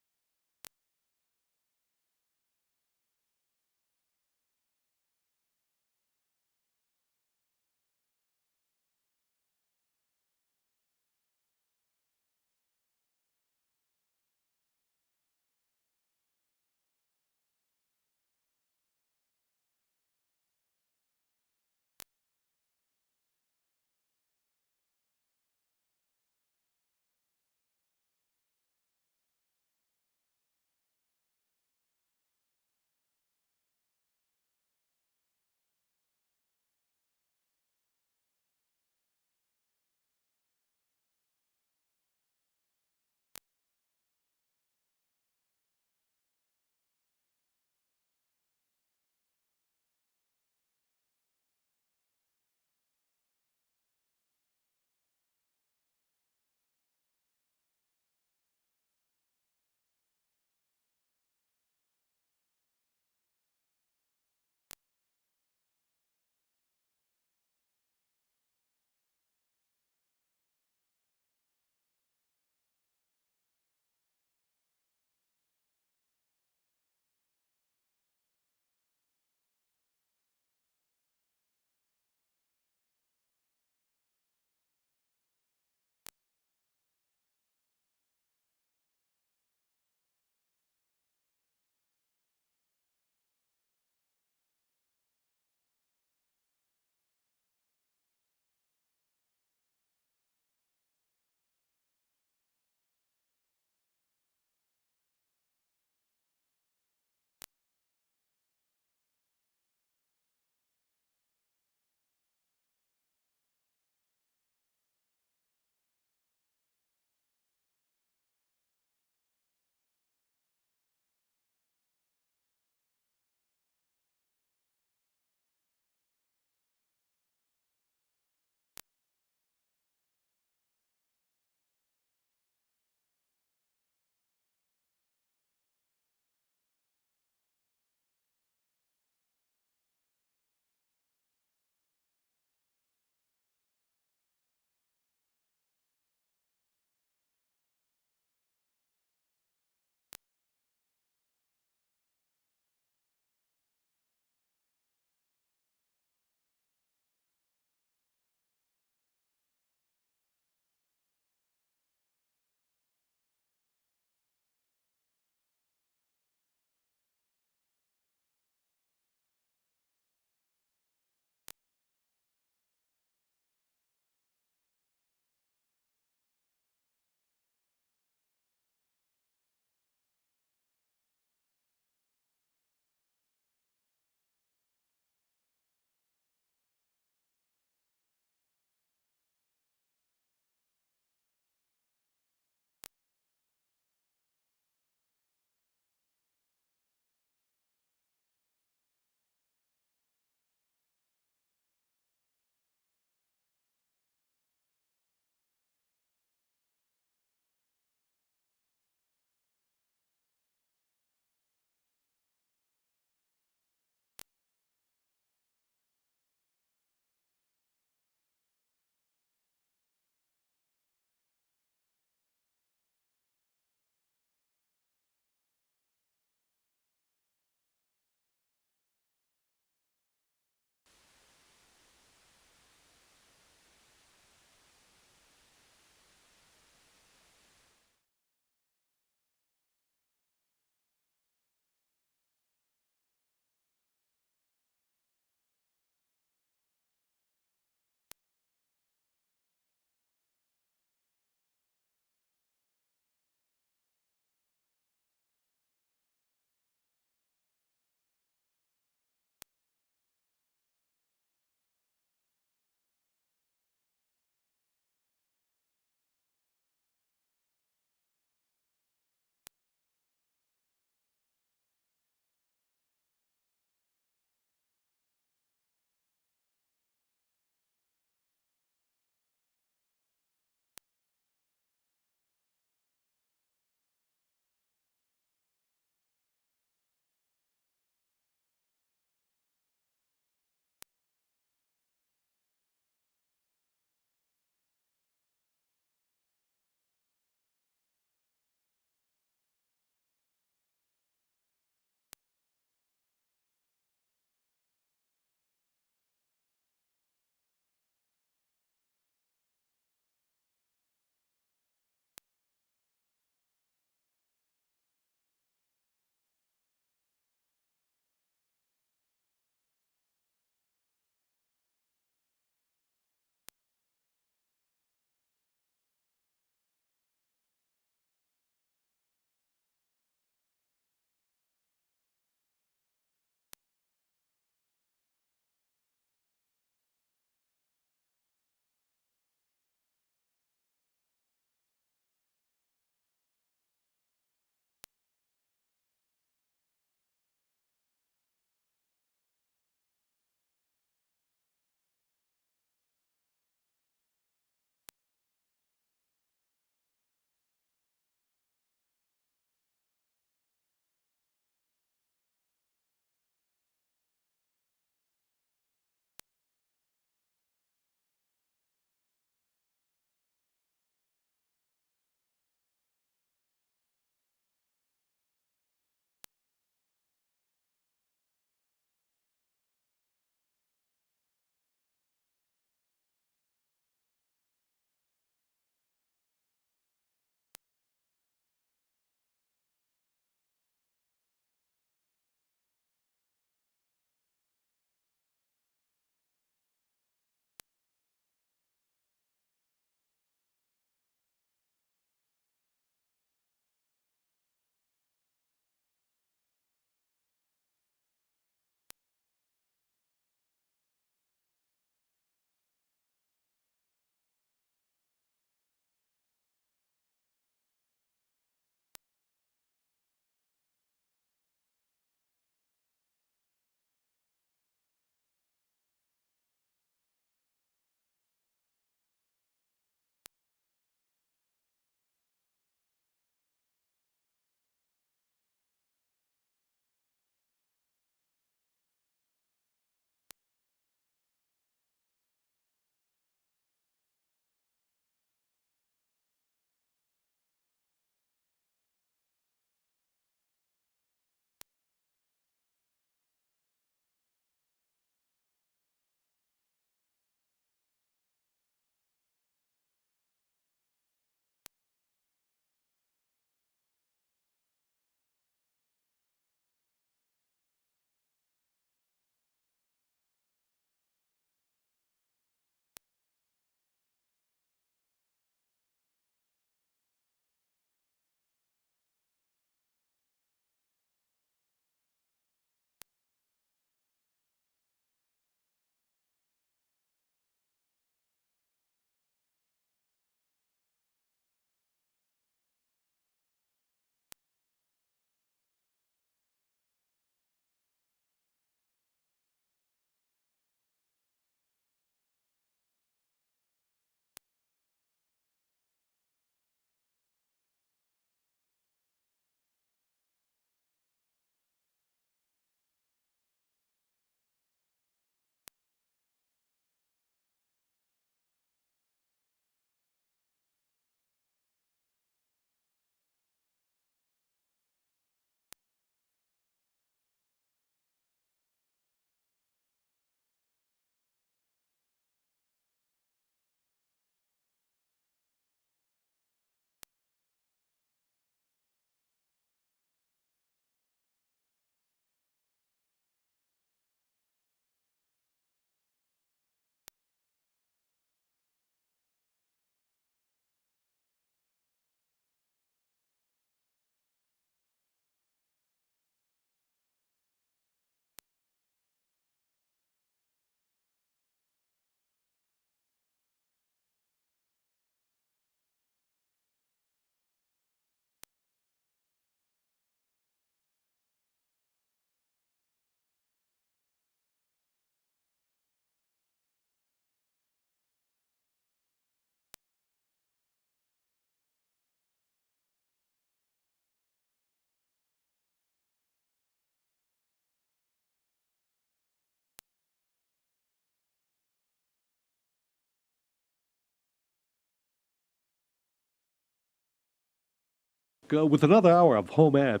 A: with another hour of HomeAd.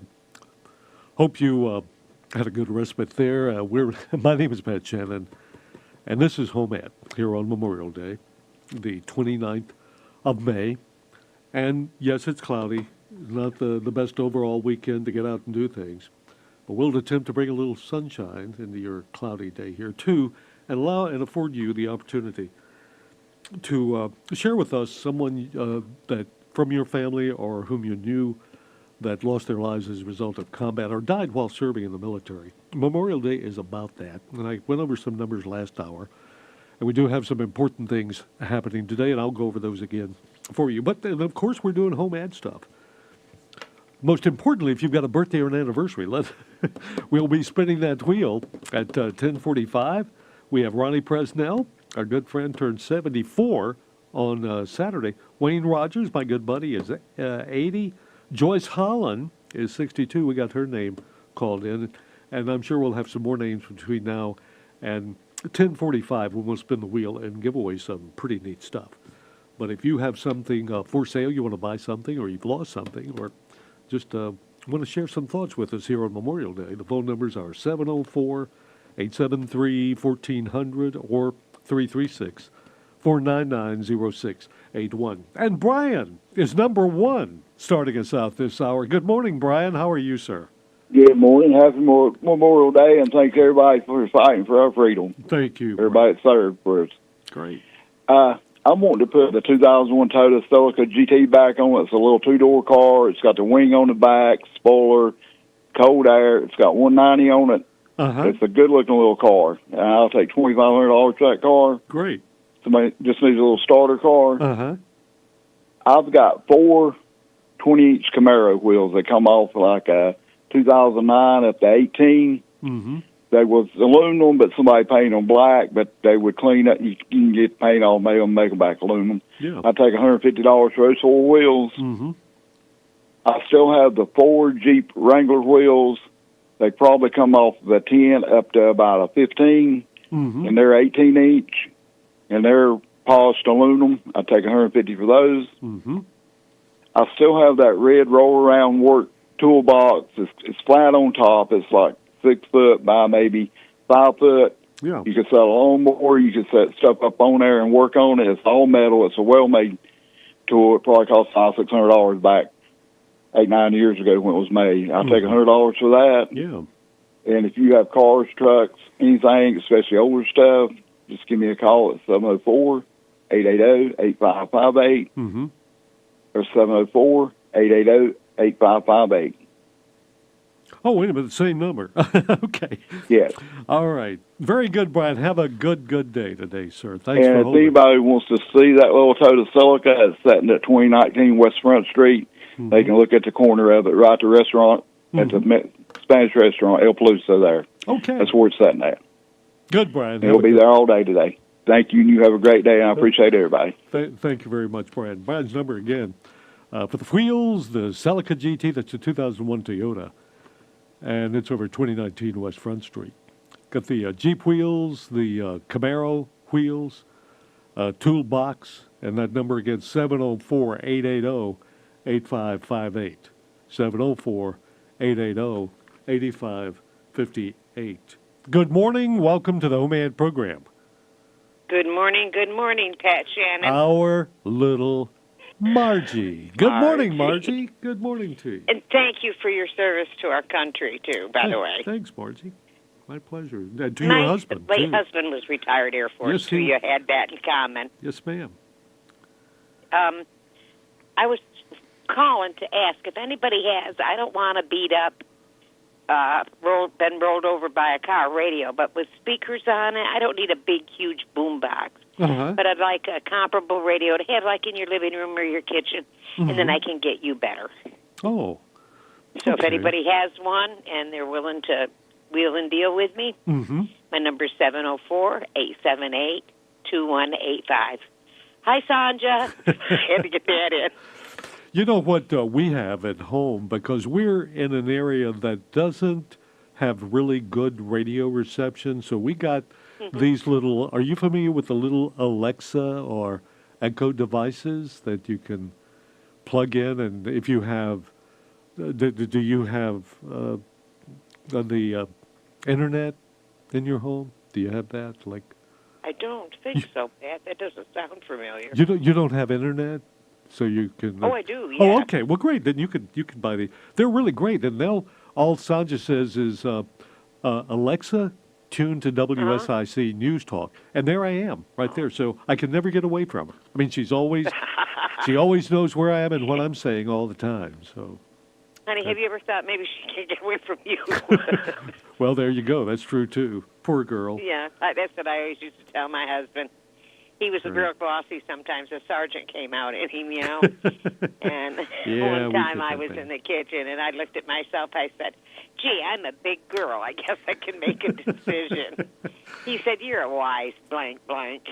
A: Hope you had a good respite there. My name is Pat Shannon, and this is HomeAd here on Memorial Day, the 29th of May. And yes, it's cloudy. Not the best overall weekend to get out and do things. But we'll attempt to bring a little sunshine into your cloudy day here, too, and allow and afford you the opportunity to share with us someone that from your family or whom you knew that lost their lives as a result of combat or died while serving in the military. Memorial Day is about that. And I went over some numbers last hour. And we do have some important things happening today, and I'll go over those again for you. But, of course, we're doing HomeAd stuff. Most importantly, if you've got a birthday or an anniversary, we'll be spinning that wheel at 10:45. We have Ronnie Presnell, our good friend, turned 74 on Saturday. Wayne Rogers, my good buddy, is 80. Joyce Holland is 62. We got her name called in. And I'm sure we'll have some more names between now and 10:45 when we'll spin the wheel and give away some pretty neat stuff. But if you have something for sale, you want to buy something, or you've lost something, or just want to share some thoughts with us here on Memorial Day, the phone numbers are 704-873-1400 or 336-499-0681. And Brian is number one starting us out this hour. Good morning, Brian. How are you, sir?
O: Good morning. Happy Memorial Day, and thanks everybody for fighting for our freedom.
A: Thank you.
O: Everybody that served for us.
A: Great.
O: I'm wanting to put the 2001 Toyota Celica GT back on. It's a little two-door car. It's got the wing on the back, spoiler, cold air. It's got 190 on it. It's a good-looking little car. And I'll take $2,500 for that car.
A: Great.
O: Somebody just needs a little starter car. I've got 4 20-inch Camaro wheels that come off like a 2009 up to 18. They was aluminum, but somebody painted them black, but they would clean up. You can get paint on them and make them back aluminum.
A: Yeah.
O: I take $150 for those 4 wheels. I still have the 4 Jeep Wrangler wheels. They probably come off the 10 up to about a 15, and they're 18-inch, and they're polished aluminum. I take $150 for those. I still have that red roll-around work toolbox. It's flat on top. It's like 6 foot by maybe 5 foot.
A: Yeah.
O: You can set a lawnmower. You can set stuff up on there and work on it. It's all metal. It's a well-made tool. It probably cost $500-600 back 8-9 years ago when it was made. I'll take $100 for that.
A: Yeah.
O: And if you have cars, trucks, anything, especially older stuff, just give me a call at 704-880-8558 or 704-880-8558.
A: Oh, wait a minute, same number. Okay.
O: Yes.
A: All right. Very good, Brian. Have a good day today, sir. Thanks
O: and
A: for
O: if
A: holding.
O: anybody wants to see that little Toyota Celica, it's sitting at 2019 West Front Street. They can look at the corner of it, right at the restaurant, at the Spanish restaurant, El Paluso there.
A: Okay.
O: That's where it's sitting at.
A: Good, Brian.
O: It'll be there all day today. Thank you, and you have a great day, and I appreciate everybody.
A: Thank you very much, Brian. Brian's number again. For the wheels, the Celica GT, that's a 2001 Toyota, and it's over 2019 West Front Street. Got the Jeep wheels, the Camaro wheels, toolbox, and that number again, 704-880-8558. 704-880-8558. Good morning. Welcome to the HomeAd program.
P: Good morning, Pat Shannon.
A: Our little Margie. Good morning, Margie. Good morning to you.
P: And thank you for your service to our country, too, by the way.
A: Thanks, Margie. My pleasure. And to your husband,
P: late
A: too.
P: husband was retired Air Force,
A: Yes,
P: so you had that in common.
A: Yes, ma'am.
P: I was calling to ask if anybody has, I don't want to beat up, been rolled over by a car radio, but with speakers on it, I don't need a big, huge boom box. But I'd like a comparable radio to have like in your living room or your kitchen, and then I can get you better.
A: Oh.
P: So if anybody has one and they're willing to wheel and deal with me, my number is 704-878-2185. Hi, Sanja. Had to get that in.
A: You know what we have at home, because we're in an area that doesn't have really good radio reception, so we got these little, are you familiar with the little Alexa or Echo devices that you can plug in? And if you have do you have the internet in your home? Do you have that? Like,
P: I don't think so, Pat. That doesn't sound familiar.
A: you don't have internet, so you can.
P: Oh, I do. Yeah.
A: Oh, okay. Well, great. Then you can buy the. They're really great, and all Sanja says is Alexa, tune to WSIC News Talk, and there I am, right there. So I can never get away from her. I mean, she always knows where I am and what I'm saying all the time. So.
P: Honey, have you ever thought maybe she can't get away from you?
A: Well, there you go. That's true, too. Poor girl.
P: Yeah, that's what I always used to tell my husband. He was real bossy sometimes. The sergeant came out at him, And one time I was in the kitchen, and I looked at myself. I said, gee, I'm a big girl. I guess I can make a decision. He said, you're a wise blank. Aren't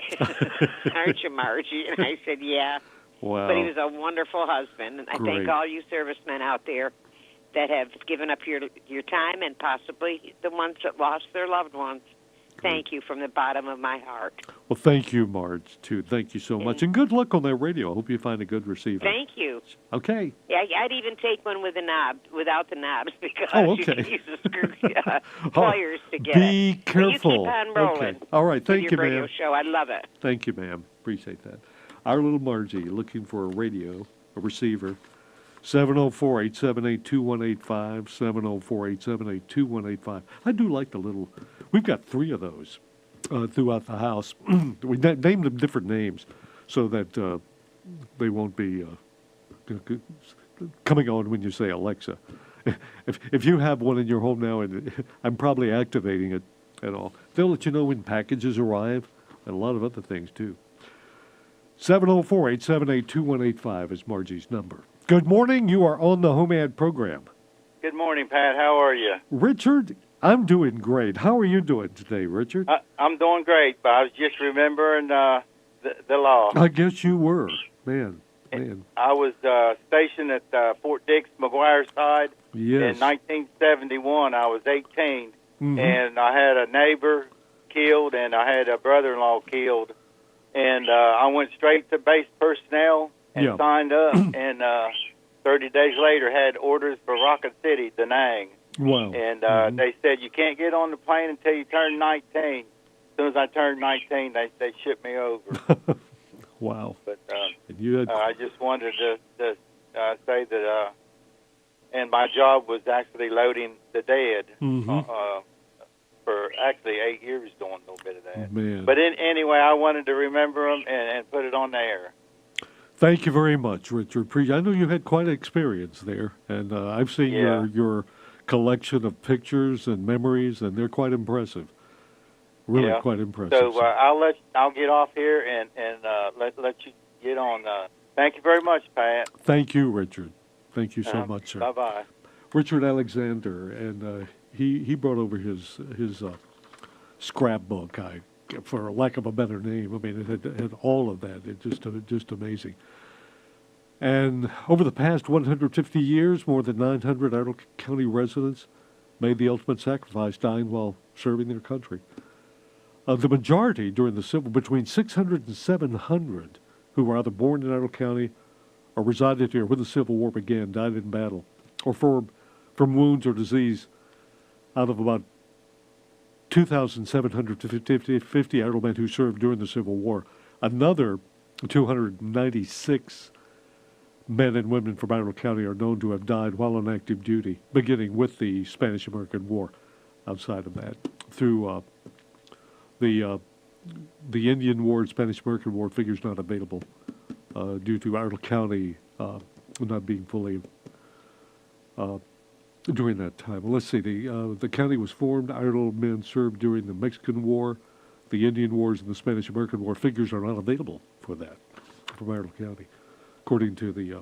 P: you, Margie? And I said, yeah.
A: Wow.
P: But he was a wonderful husband. And I thank all you servicemen out there that have given up your time, and possibly the ones that lost their loved ones. Thank you from the bottom of my heart.
A: Well, thank you, Marge, too. Thank you so much. And good luck on that radio. I hope you find a good receiver.
P: Thank you.
A: Okay.
P: Yeah, I'd even take one with without the knobs, because you can use the screw pliers to get
A: Be
P: it.
A: careful.
P: You keep on rolling.
A: Okay. All right. Thank you,
P: your radio
A: ma'am.
P: show. I love it.
A: Thank you, ma'am. Appreciate that. Our little Margie looking for a receiver. 704-878-2185, 704-878-2185. I do like the little, we've got 3 of those throughout the house. We named them different names so that they won't be coming on when you say Alexa. If you have one in your home now, and I'm probably activating it at all, they'll let you know when packages arrive and a lot of other things too. 704-878-2185 is Margie's number. Good morning. You are on the HomeAd program.
Q: Good morning, Pat. How are you?
A: Richard, I'm doing great. How are you doing today, Richard?
Q: I'm doing great, but I was just remembering the law.
A: I guess you were. Man.
Q: I was stationed at Fort Dix, McGuire side.
A: Yes.
Q: In 1971. I was 18,
A: Mm-hmm.
Q: and I had a neighbor killed, and I had a brother-in-law killed. And I went straight to base personnel and signed up, and 30 days later had orders for Rocket City, Da Nang.
A: Wow.
Q: And they said, you can't get on the plane until you turn 19. As soon as I turned 19, they shipped me over.
A: Wow.
Q: But
A: you
Q: I just wanted to say that, and my job was actually loading the dead. For actually 8 years doing a little bit of that.
A: Man.
Q: But anyway, I wanted to remember them and put it on the air.
A: Thank you very much, Richard. I know you had quite an experience there, and I've seen your collection of pictures and memories, and they're quite impressive. Really quite impressive.
Q: So I'll get off here and let you get on. Thank you very much, Pat.
A: Thank you, Richard. Thank you so much, sir.
Q: Bye-bye.
A: Richard Alexander, and he brought over his scrapbook, for lack of a better name. I mean, it had all of that. It's just amazing. And over the past 150 years, more than 900 Idle County residents made the ultimate sacrifice, dying while serving their country. The majority during the Civil, between 600 and 700, who were either born in Idle County or resided here when the Civil War began, died in battle, or from wounds or disease. Out of about 2,750 Idle men who served during the Civil War, another 296 men and women from Idle County are known to have died while on active duty, beginning with the Spanish-American War. Outside of that, through the Indian War and Spanish-American War, figures not available due to Idle County not being fully during that time. Well, let's see. The county was formed. Idle men served during the Mexican War, the Indian Wars, and the Spanish-American War. Figures are not available for that from Idle County, according to the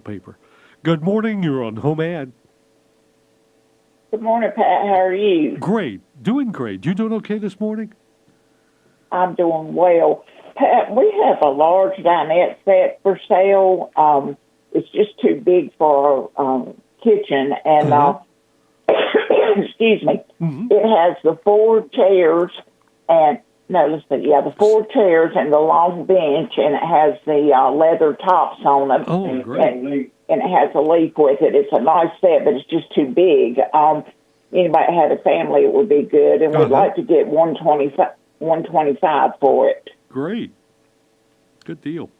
A: paper. Good morning. You're on HomeAd.
R: Good morning, Pat. How are you?
A: Great. Doing great. You doing okay this morning?
R: I'm doing well. Pat, we have a large dinette set for sale. It's just too big for our kitchen, and excuse me, it has the 4 chairs, and No, let's see. Yeah, the 4 chairs and the long bench, and it has the leather tops on it.
A: Oh, great.
R: And it has a leaf with it. It's a nice set, but it's just too big. Anybody that had a family, it would be good. And we'd like to get $125 for it.
A: Great. Good deal.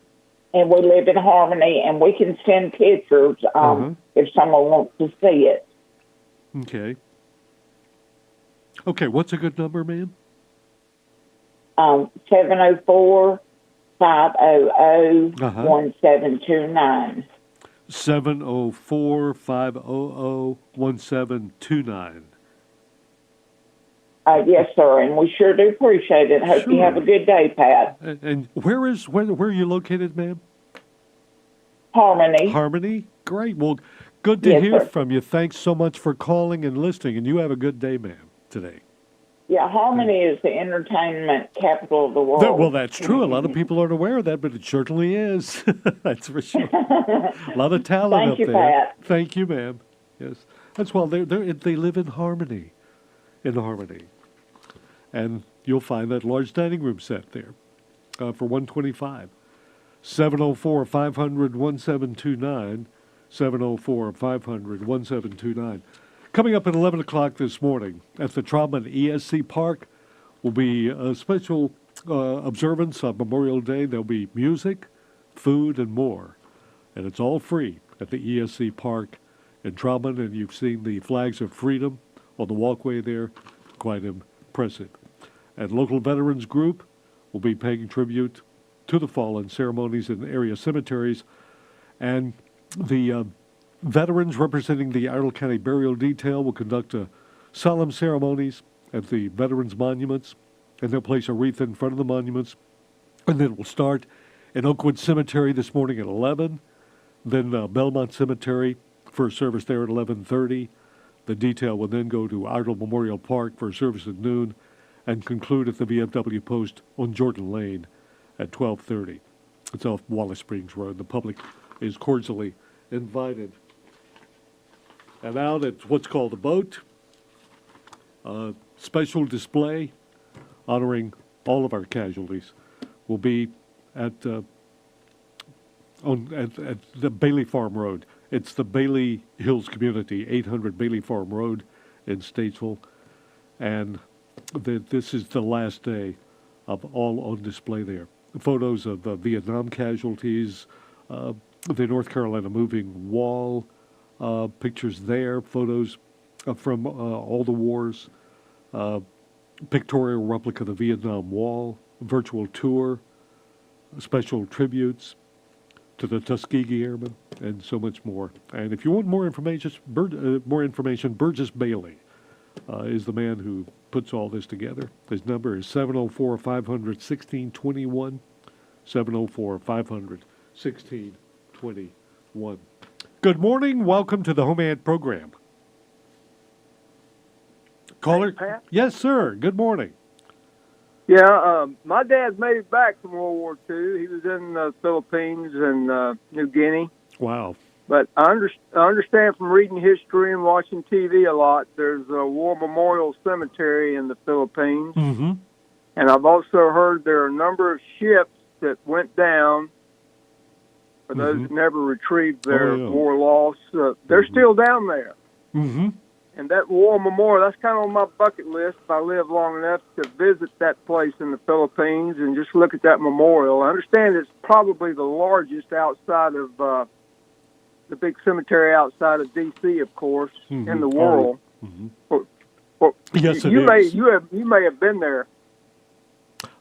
R: And we live in Harmony, and we can send pictures if someone wants to see it.
A: Okay. Okay, what's a good number, ma'am?
R: 704-500-1729.
A: 704-500-1729.
R: Yes, sir, and we sure do appreciate it. Hope you have a good day, Pat.
A: And where are you located, ma'am?
R: Harmony.
A: Harmony? Great. Well, good to hear from you. Thanks so much for calling and listening, and you have a good day, ma'am, today.
R: Yeah, Harmony is the entertainment capital of the world.
A: Well, that's true. A lot of people aren't aware of that, but it certainly is. That's for sure. A lot of talent up there.
R: Pat.
A: Thank you, ma'am. Yes, that's why they live in Harmony, and you'll find that large dining room set there for $125. 704-500-1729. 704-500-1729. Coming up at 11 o'clock this morning at the Trauman ESC Park will be a special observance of Memorial Day. There'll be music, food, and more. And it's all free at the ESC Park in Trauman. And you've seen the flags of freedom on the walkway there. Quite impressive. And local veterans group will be paying tribute to the fallen, ceremonies in area cemeteries. And the veterans representing the Idle County Burial Detail will conduct solemn ceremonies at the veterans' monuments, and they'll place a wreath in front of the monuments. And then we'll start in Oakwood Cemetery this morning at 11, then Belmont Cemetery for a service there at 11:30. The detail will then go to Idle Memorial Park for a service at noon, and conclude at the VFW post on Jordan Lane at 12:30. It's off Wallace Springs Road. The public is cordially invited. And out at what's called the boat, a special display honoring all of our casualties will be at the Bailey Farm Road. It's the Bailey Hills Community, 800 Bailey Farm Road in Statesville. And this is the last day of all on display there. Photos of Vietnam casualties, the North Carolina moving wall, pictures there, photos from all the wars, pictorial replica of the Vietnam Wall, virtual tour, special tributes to the Tuskegee Airmen, and so much more. And if you want more information, Burgess Bailey is the man who puts all this together. His number is 704-500-1621, 704-500-1621. Good morning. Welcome to the HomeAd program. Caller?
S: Hey, Pat?
A: Yes, sir. Good morning.
S: Yeah, my dad made it back from World War II. He was in the Philippines and New Guinea.
A: Wow.
S: But I understand from reading history and watching TV a lot, there's a war memorial cemetery in the Philippines.
A: Mm-hmm.
S: And I've also heard there are a number of ships that went down, for those that never retrieved their war loss. They're still down there.
A: Mm-hmm.
S: And that war memorial, that's kind of on my bucket list if I live long enough to visit that place in the Philippines and just look at that memorial. I understand it's probably the largest outside of the big cemetery outside of D.C., of course, in the world.
A: Yes, it is.
S: You may have been there.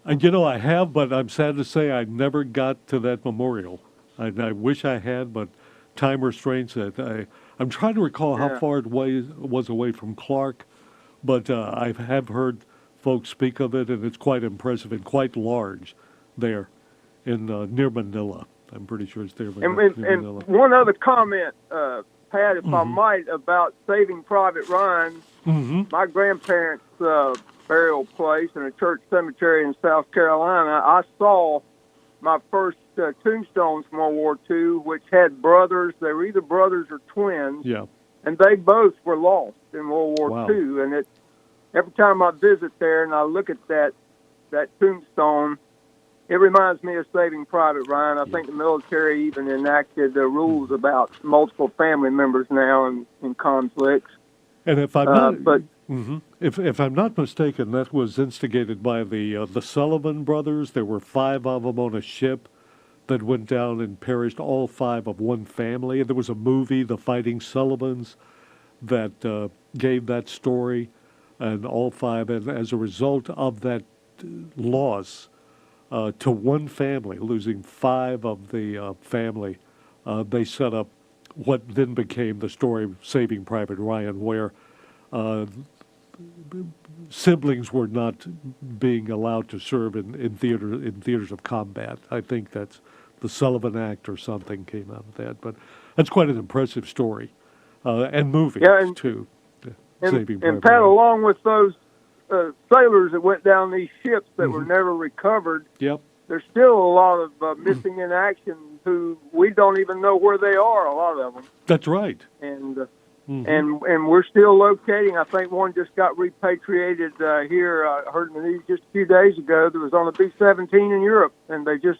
A: And I have, but I'm sad to say I never got to that memorial. I wish I had, but time restraints. I'm trying to recall how far it was away from Clark, but I have heard folks speak of it, and it's quite impressive and quite large there in near Manila. I'm pretty sure it's there.
S: And one other comment, Pat, if I might, about Saving Private Ryan. My grandparents' burial place in a church cemetery in South Carolina, I saw my first tombstones from World War II, which had brothers. They were either brothers or twins.
A: Yeah.
S: And they both were lost in World War II. And every time I visit there and I look at that that tombstone, it reminds me of Saving Private Ryan. I think the military even enacted the rules about multiple family members now in conflicts.
A: And if I'm not, if I'm not mistaken, that was instigated by the Sullivan brothers. There were 5 of them on a ship that went down and perished, all 5 of one family. And there was a movie, The Fighting Sullivans, that gave that story, and all 5. And as a result of that loss to one family, losing 5 of the family, they set up what then became the story of Saving Private Ryan, where siblings were not being allowed to serve in theaters of combat. I think that's the Sullivan Act or something came out of that. But that's quite an impressive story, and movie too. Saving
S: And
A: Private
S: Pat,
A: Ryan.
S: along with those sailors that went down these ships that were never recovered,
A: Yep.
S: there's still a lot of missing in action who we don't even know where they are, a lot of them.
A: That's right.
S: And and we're still locating. I think one just got repatriated here. I heard in the news just a few days ago that was on a B-17 in Europe, and they just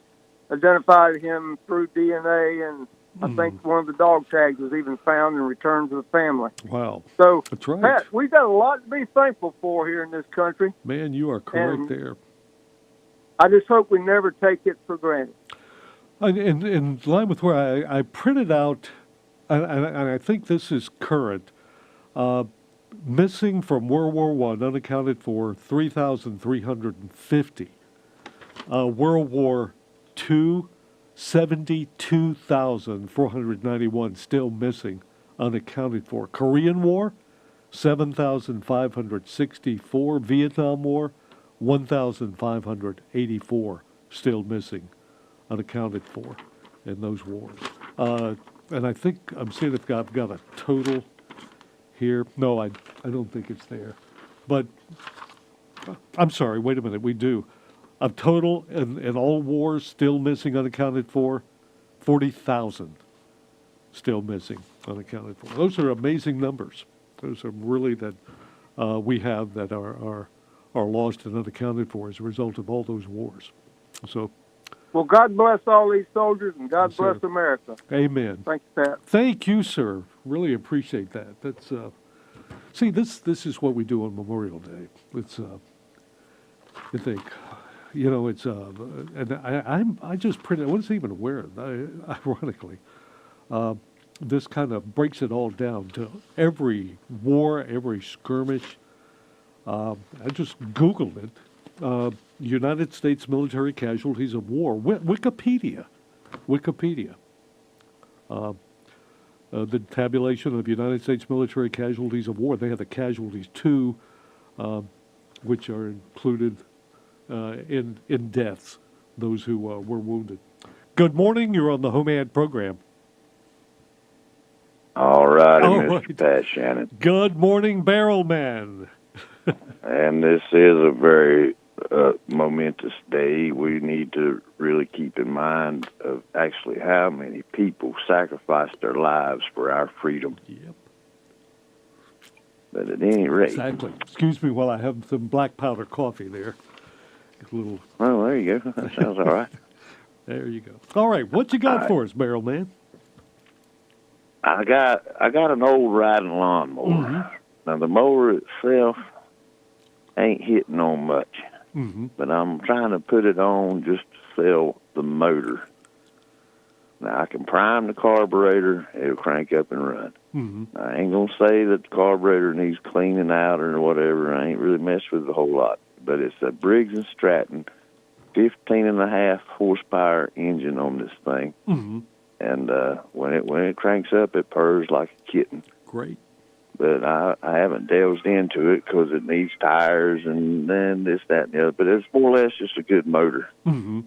S: identified him through DNA, and I think one of the dog tags was even found and returned to the family.
A: Wow.
S: So,
A: That's right.
S: Pat, we've got a lot to be thankful for here in this country.
A: Man, you are correct
S: And
A: there.
S: I just hope we never take it for granted.
A: In line with where I printed out, and I think this is current, missing from World War I, unaccounted for, 3,350. World War II, 72,491 still missing, unaccounted for. Korean War, 7,564. Vietnam War, 1,584 still missing, unaccounted for in those wars. And I think I'm seeing if I've got a total here. No, I don't think it's there. But I'm sorry, wait a minute, we do. A total in all wars still missing, unaccounted for, 40,000 still missing, unaccounted for. Those are amazing numbers. Those are really that we have that are lost and unaccounted for as a result of all those wars. So,
S: Well, God bless all these soldiers, and God bless America.
A: amen.
S: Thank you, Pat.
A: Thank you, sir. Really appreciate that. That's see, this is what we do on Memorial Day. It's I think, it's and I just printed. I wasn't even aware of that, ironically. This kind of breaks it all down to every war, every skirmish. I just Googled it. United States military casualties of war. Wikipedia. The tabulation of United States military casualties of war. They have the casualties too, which are included in deaths, those who were wounded. Good morning. You're on the HomeAd program.
I: All righty,
A: All
I: Mr.
A: right.
I: Pat Shannon.
A: Good morning, Barrel Man.
I: And this is a very momentous day. We need to really keep in mind of actually how many people sacrificed their lives for our freedom.
A: Yep.
I: But at any rate.
A: Exactly. Excuse me while I have some black powder coffee there. A little.
I: Well, there you go. That sounds all right.
A: There you go. All right. What you got for us, Barrel Man?
I: I got an old riding lawnmower.
A: Mm-hmm.
I: Now, the mower itself ain't hitting on much.
A: Mm-hmm.
I: But I'm trying to put it on just to sell the motor. Now, I can prime the carburetor, it'll crank up and run.
A: Mm-hmm.
I: I ain't going to say that the carburetor needs cleaning out or whatever. I ain't really messed with it a whole lot. But it's a Briggs & Stratton 15.5 horsepower engine on this thing.
A: Mm-hmm.
I: And when it cranks up, it purrs like a kitten.
A: Great.
I: But I haven't delved into it because it needs tires and then this, that, and the other. But it's more or less just a good motor.
A: Mm-hmm.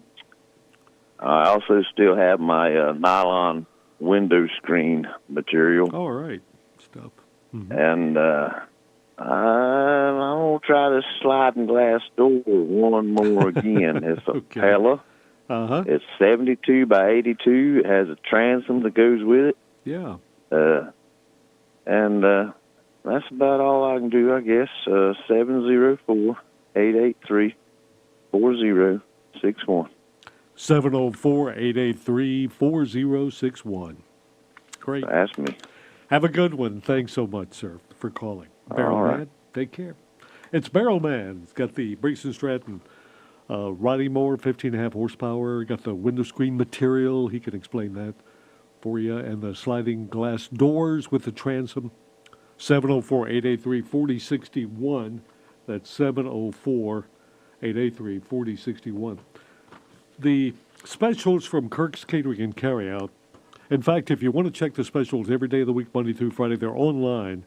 I: I also still have my nylon window screen material.
A: All right. Stuff. Mm-hmm.
I: And I'm going to try this sliding glass door one more again. It's a
A: Okay.
I: Pella.
A: Uh-huh.
I: It's 72 by 82. It has a transom that goes with it.
A: Yeah.
I: And that's about all I can do, I guess. 704-883-5600. 4061.
A: 704-883-4061. Great.
I: Ask me.
A: Have a good one. Thanks so much, sir, for calling. Barrel
I: All right.
A: Man, take care. It's Barrel Man. It's got the Briggs & Stratton riding mower, 15.5 horsepower. Got the window screen material. He can explain that for you. And the sliding glass doors with the transom. 704-883-4061. That's 704-883-4061. The specials from Kirk's Catering and Carryout. In fact, if you want to check the specials every day of the week, Monday through Friday, they're online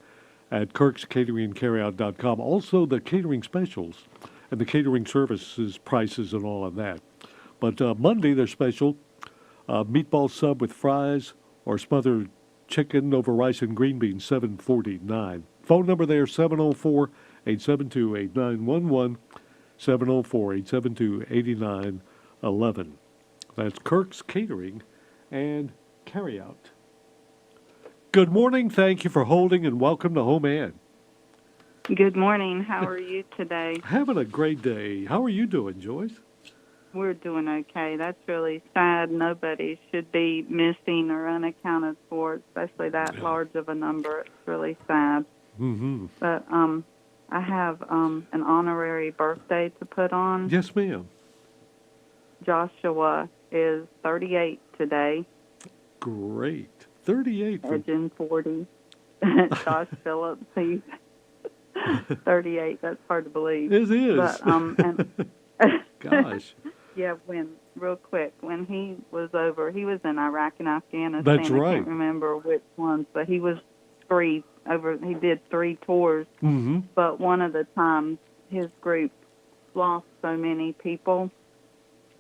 A: at kirkscateringandcarryout.com. Also, the catering specials and the catering services prices and all of that. But Monday, they're special. Meatball sub with fries or smothered chicken over rice and green beans, $7.49. Phone number there, 704-872-8911, 704-872-8911. That's Kirk's Catering and Carryout. Good morning. Thank you for holding, and welcome to HomeAd.
T: Good morning. How are you today?
A: Having a great day. How are you doing, Joyce?
T: We're doing okay. That's really sad. Nobody should be missing or unaccounted for, especially that large of a number. It's really sad.
A: Mm-hmm.
T: But I have an honorary birthday to put on.
A: Yes, ma'am.
T: Joshua is 38 today.
A: Great. 38.
T: Edging 40. Josh Phillips, he's 38. That's hard to believe.
A: It is.
T: But,
A: Gosh.
T: Yeah, real quick, when he was over, he was in Iraq and Afghanistan.
A: That's right.
T: I can't remember which ones, but he was he did 3 tours.
A: Mm-hmm.
T: But one of the times, his group lost so many people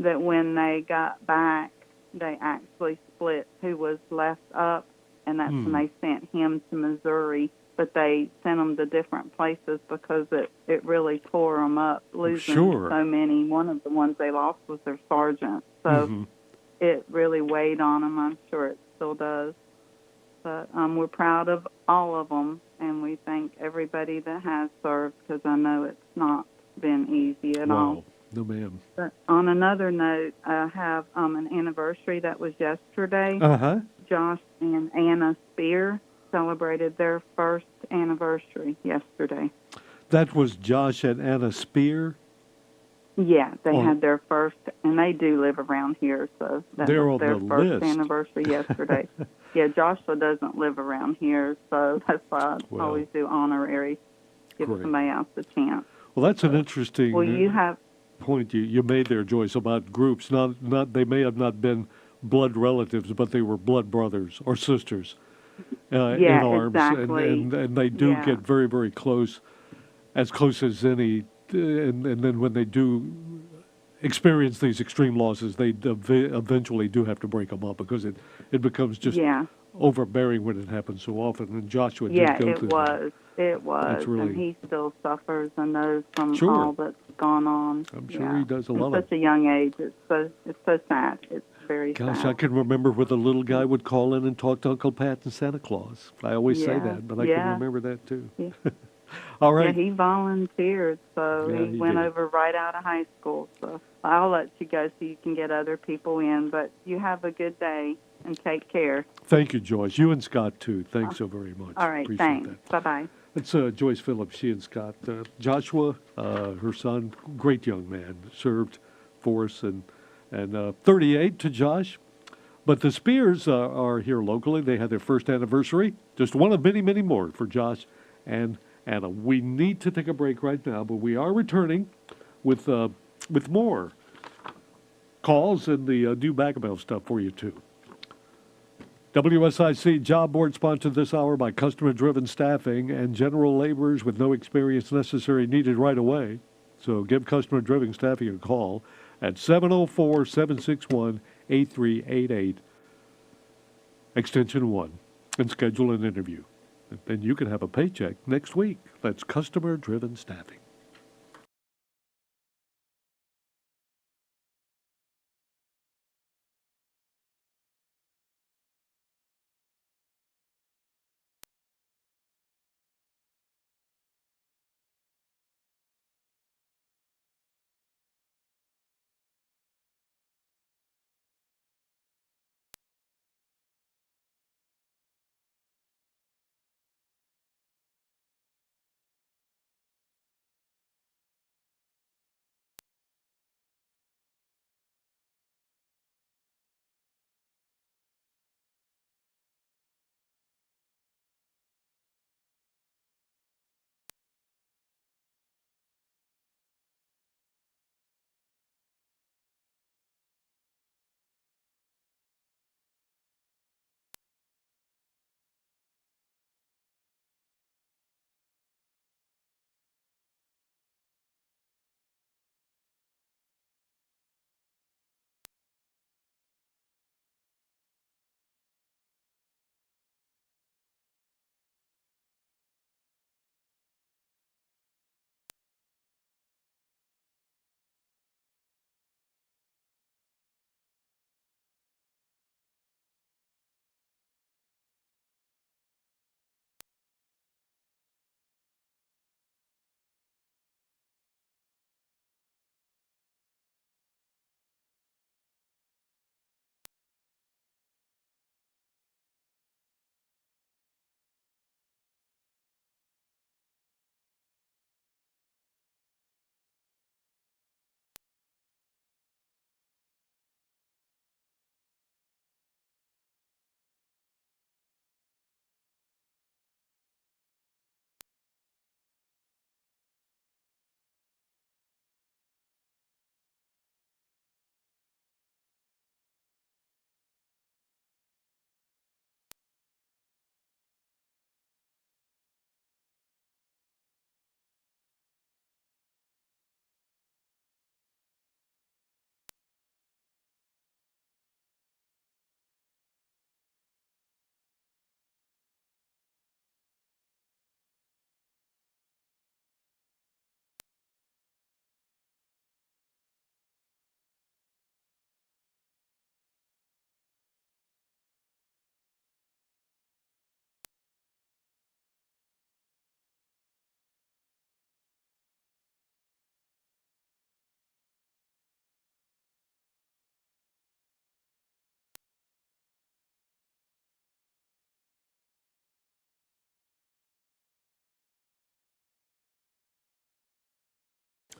T: that when they got back, they actually split who was left up, and that's when they sent him to Missouri. But they sent them to different places because it really tore them up, losing so many. One of the ones they lost was their sergeant. So it really weighed on them. I'm sure it still does. But we're proud of all of them, and we thank everybody that has served because I know it's not been easy at all.
A: No, ma'am.
T: But on another note, I have an anniversary that was yesterday.
A: Uh-huh.
T: Josh and Anna Spear celebrated their first anniversary yesterday.
A: That was Josh and Anna Spear?
T: Yeah, they had their first, and they do live around here, so that
A: They're
T: was
A: on
T: their
A: the
T: first
A: list.
T: anniversary yesterday. Yeah, Joshua doesn't live around here, so that's why I always do honorary, give somebody else a chance.
A: Well, that's an interesting
T: point
A: you made there, Joyce, about groups. Not they may have not been blood relatives, but they were blood brothers or sisters in arms.
T: Exactly.
A: And they do get very, very close, as close as any. And then when they do experience these extreme losses, they eventually do have to break them up because it becomes just overbearing when it happens so often. And Joshua did go through that.
T: It was,
A: really,
T: and he still suffers and knows from
A: Sure.
T: all that's gone on.
A: I'm sure he does a lot
T: At such a young age. It's so sad. It's very
A: Gosh,
T: sad.
A: I can remember when the little guy would call in and talk to Uncle Pat and Santa Claus. I always say that, but I can remember that too.
T: Yeah.
A: All right.
T: Yeah, he volunteered, so he went over right out of high school. So I'll let you go so you can get other people in. But you have a good day and take care.
A: Thank you, Joyce. You and Scott, too. Thanks so very much.
T: All right,
A: Appreciate
T: thanks.
A: that.
T: Bye-bye.
A: That's Joyce Phillips, she and Scott. Joshua, her son, great young man, served for us, and 38 to Josh. But the Spears are here locally. They had their first anniversary. Just one of many, many more for Josh and Anna. We need to take a break right now, but we are returning with more calls and the new Bagabell stuff for you, too. WSIC Job Board sponsored this hour by customer-driven staffing and general laborers with no experience necessary needed right away. So give customer-driven staffing a call at 704-761-8388, extension 1, and schedule an interview. And then you can have a paycheck next week. That's customer-driven staffing.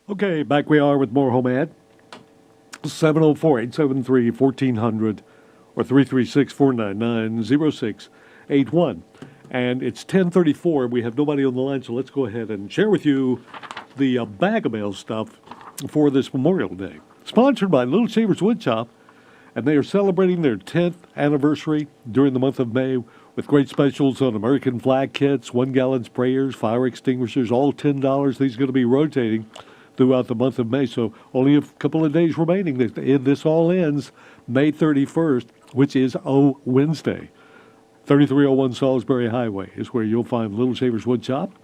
A: Okay, back we are with more HomeAd. 704-873-1400 or 336-499-0681. And it's 10:34. We have nobody on the line, so let's go ahead and share with you the bag of mail stuff for this Memorial Day. Sponsored by Little Shavers Wood Shop, and they are celebrating their 10th anniversary during the month of May with great specials on American flag kits, 1-gallon sprayers, fire extinguishers, all $10. These are going to be rotating throughout the month of May, so only a couple of days remaining. This all ends May 31st, which is Wednesday. 3301 Salisbury Highway is where you'll find Little Shavers Wood Shop.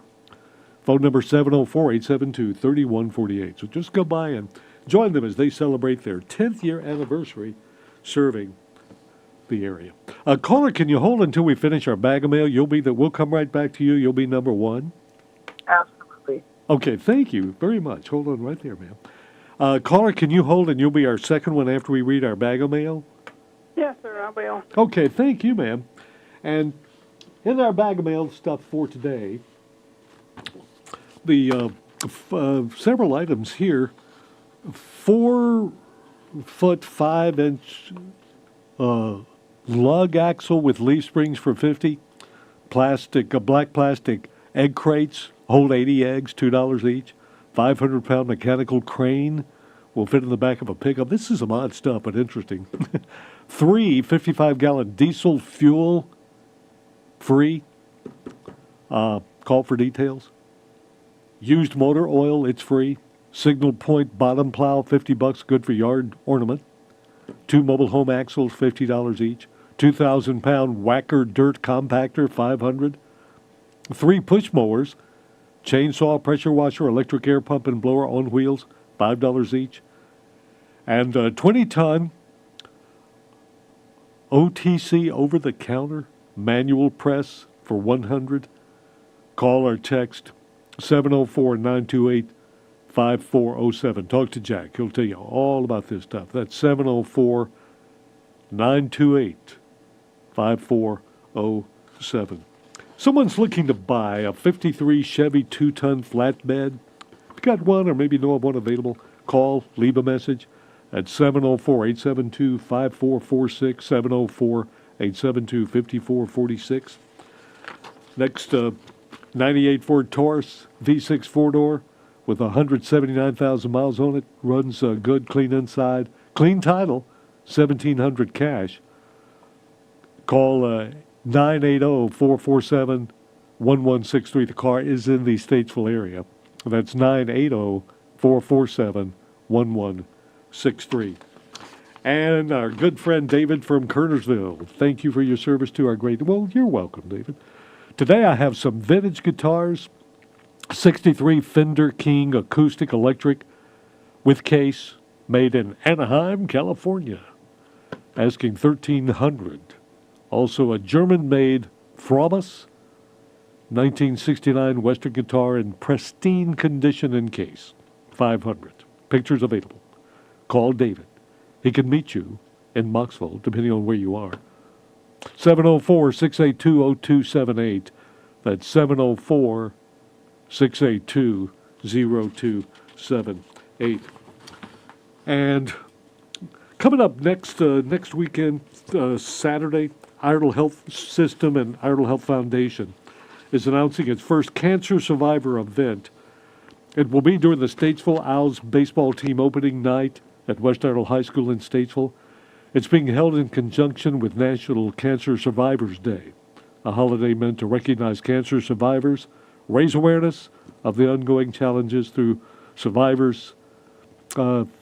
A: Phone number 704-872-3148. So just go by and join them as they celebrate their 10th year anniversary serving the area. Caller, can you hold until we finish our bag of mail? We'll come right back to you. You'll be number one.
S: Absolutely.
A: Okay, thank you very much. Hold on right there, ma'am. Caller, can you hold and you'll be our second one after we read our bag of mail?
S: Yes, sir, I will.
A: Okay, thank you, ma'am. And in our bag of mail stuff for today, the several items here, 4-foot 5-inch lug axle with leaf springs for $50, black plastic egg crates, hold 80 eggs, $2 each, 500-pound mechanical crane will fit in the back of a pickup. This is some odd stuff, but interesting. 3 55-gallon diesel fuel free. Call for details. Used motor oil, it's free. Signal point bottom plow, $50, good for yard ornament. 2 mobile home axles, $50 each. 2,000-pound Whacker dirt compactor, $500. 3 push mowers, chainsaw, pressure washer, electric air pump and blower on wheels, $5 each. And 20-ton OTC over-the-counter manual press for $100. Call or text 704-928-5407. Talk to Jack. He'll tell you all about this stuff. That's 704-928-5407. Someone's looking to buy a 53 Chevy 2-ton flatbed. If you got one or maybe know of one available, call, leave a message at 704-872-5446, 704-872-5446. Next, 98 Ford Taurus V6 4-door with 179,000 miles on it. Runs good, clean inside, clean title, $1,700 cash. Call 980-447-1163. The car is in the Statesville area. That's 980-447-1163. And our good friend David from Kernersville. Thank you for your service to our great... Well, you're welcome, David. Today I have some vintage guitars. 63 Fender King acoustic electric with case, made in Anaheim, California. Asking $1,300. Also a German-made Frobus 1969 Western guitar in pristine condition and case, $500. Pictures available. Call David. He can meet you in Moxville, depending on where you are. 704-682-0278. That's 704-682-0278. And coming up next weekend, Saturday, Iredell Health System and Iredell Health Foundation is announcing its first Cancer Survivor event. It will be during the Statesville Owls baseball team opening night at West Iredell High School in Statesville. It's being held in conjunction with National Cancer Survivors Day, a holiday meant to recognize cancer survivors, raise awareness of the ongoing challenges through survivors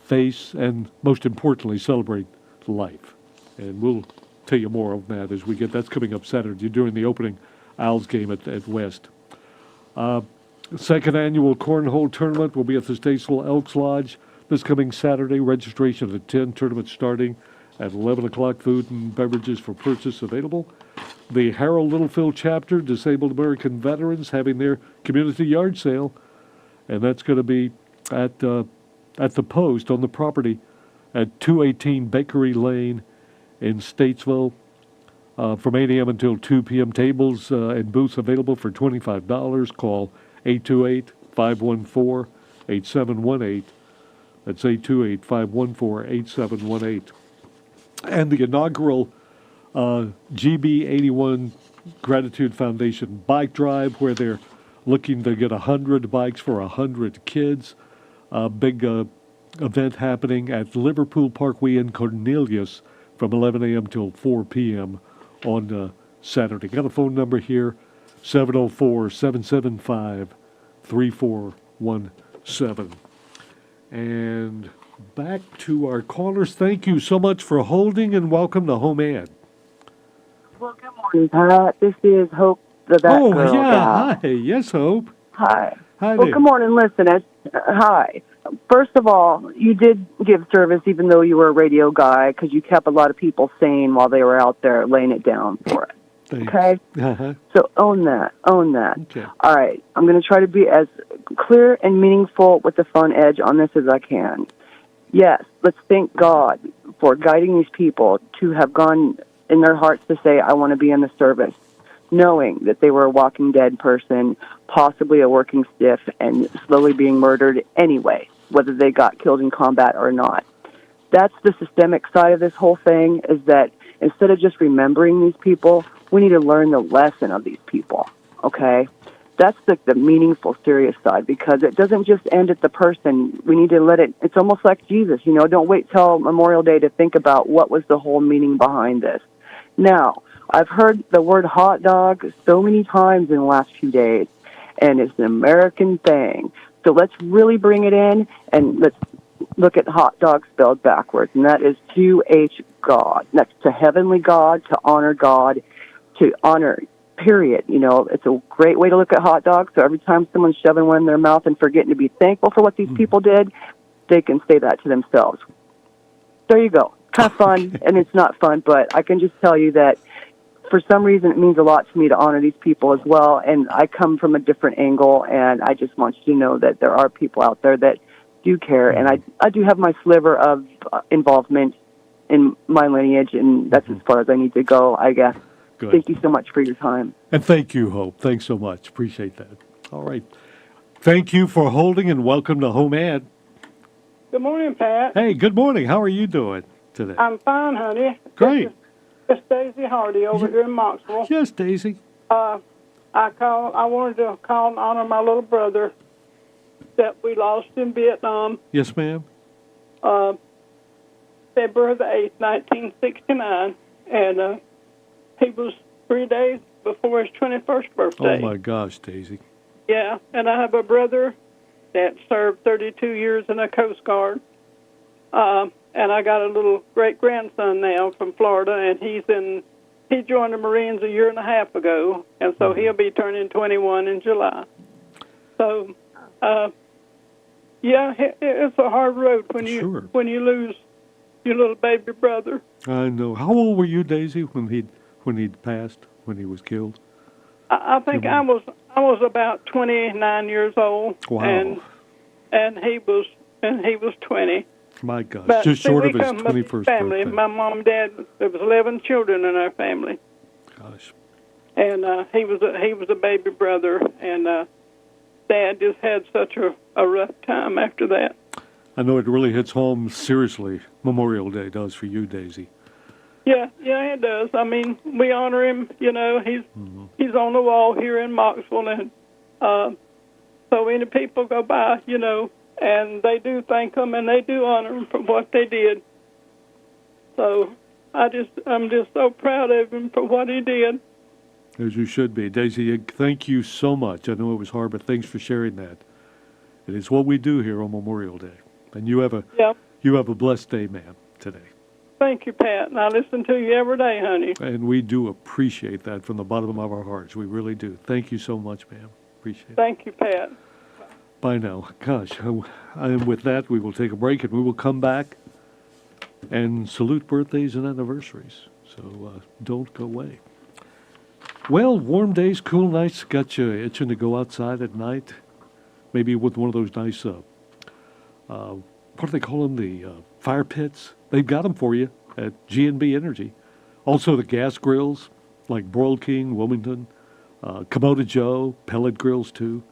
A: face, and most importantly, celebrate life. And we'll tell you more on that as we get. That's coming up Saturday during the opening Owls game at West. Second annual cornhole tournament will be at the Statesville Elks Lodge this coming Saturday. Registration at 10. Tournament starting at 11 o'clock. Food and beverages for purchase available. The Harold Littlefield chapter, Disabled American Veterans, having their community yard sale, and that's going to be at the Post on the property at 218 Bakery Lane in Statesville from 8 a.m. until 2 p.m. Tables and booths available for $25. Call 828-514-8255 828-8718. That's 828-514-8718. And the inaugural GB81 Gratitude Foundation bike drive, where they're looking to get 100 bikes for 100 kids. A big event happening at Liverpool Parkway in Cornelius from 11 a.m. till 4 p.m. on Saturday. Got a phone number here, 704-775-3417. And back to our callers. Thank you so much for holding, and welcome to HomeAd.
U: Well, good morning, Pat. This is Hope, the Batgirl
A: Oh, yeah.
U: gal.
A: Hi. Yes, Hope.
U: Hi.
A: Hi
U: Well,
A: there.
U: good morning, listeners. Hi. First of all, you did give service even though you were a radio guy, because you kept a lot of people sane while they were out there laying it down for it.
A: Thanks.
U: Okay?
A: Uh-huh.
U: So own that. Own that.
A: Okay.
U: All right. I'm going to try to be as clear and meaningful with the fun edge on this as I can. Yes, let's thank God for guiding these people to have gone in their hearts to say, I want to be in the service, knowing that they were a walking dead person, possibly a working stiff, and slowly being murdered anyway, whether they got killed in combat or not. That's the systemic side of this whole thing, is that instead of just remembering these people, we need to learn the lesson of these people, okay? That's the meaningful, serious side, because it doesn't just end at the person. We need to let it, it's almost like Jesus, don't wait till Memorial Day to think about what was the whole meaning behind this. Now, I've heard the word hot dog so many times in the last few days, and it's an American thing. So let's really bring it in, and let's look at hot dog spelled backwards, and that is to H God. That's to heavenly God, to honor God, to honor, period. It's a great way to look at hot dogs. So every time someone's shoving one in their mouth and forgetting to be thankful for what these people did, they can say that to themselves. There you go. Kind of fun, and it's not fun, but I can just tell you that for some reason it means a lot to me to honor these people as well, and I come from a different angle, and I just want you to know that there are people out there that do care, and I do have my sliver of involvement in my lineage, and that's as far as I need to go, I guess.
A: Good.
U: Thank you so much for your time.
A: And thank you, Hope. Thanks so much. Appreciate that. All right. Thank you for holding, and welcome to HomeAd.
V: Good morning, Pat.
A: Hey, good morning. How are you doing today?
V: I'm fine, honey.
A: Great.
V: It's Daisy Hardy over here in Knoxville.
A: Yes, Daisy.
V: I wanted to call and honor my little brother that we lost in Vietnam.
A: Yes, ma'am.
V: February the 8th, 1969, and he was 3 days before his 21st birthday.
A: Oh, my gosh, Daisy.
V: Yeah, and I have a brother that served 32 years in the Coast Guard. And I got a little great-grandson now from Florida, and he joined the Marines a year and a half ago, and so he'll be turning 21 in July. So, yeah, it's a hard road when you lose your little baby brother.
A: I know. How old were you, Daisy, when he'd passed, when he was killed?
V: I think I was about 29 years old.
A: Wow.
V: And he was 20.
A: My gosh,
V: But
A: just short of his
V: come with
A: 21st
V: family.
A: birthday.
V: My mom and dad, there was 11 children in our family.
A: Gosh.
V: And he was a baby brother, and Dad just had such a rough time after that.
A: I know it really hits home seriously. Memorial Day does for you, Daisy.
V: Yeah, it does. I mean, we honor him. He's on the wall here in Knoxville, and so many people go by, and they do thank him and they do honor him for what they did. So I'm just so proud of him for what he did.
A: As you should be. Daisy, thank you so much. I know it was hard, but thanks for sharing that. It is what we do here on Memorial Day. And you have a blessed day, ma'am, today.
V: Thank you, Pat, and I listen to you every day, honey.
A: And we do appreciate that from the bottom of our hearts. We really do. Thank you so much, ma'am. Appreciate it.
V: Thank you, Pat.
A: Bye now. Gosh, and with that, we will take a break, and we will come back and salute birthdays and anniversaries. So don't go away. Well, warm days, cool nights, got you itching to go outside at night. Maybe with one of those nice, what do they call them, the fire pits? They've got them for you at G&B Energy. Also the gas grills, like Broil King, Wilmington, Komodo Joe, pellet grills too.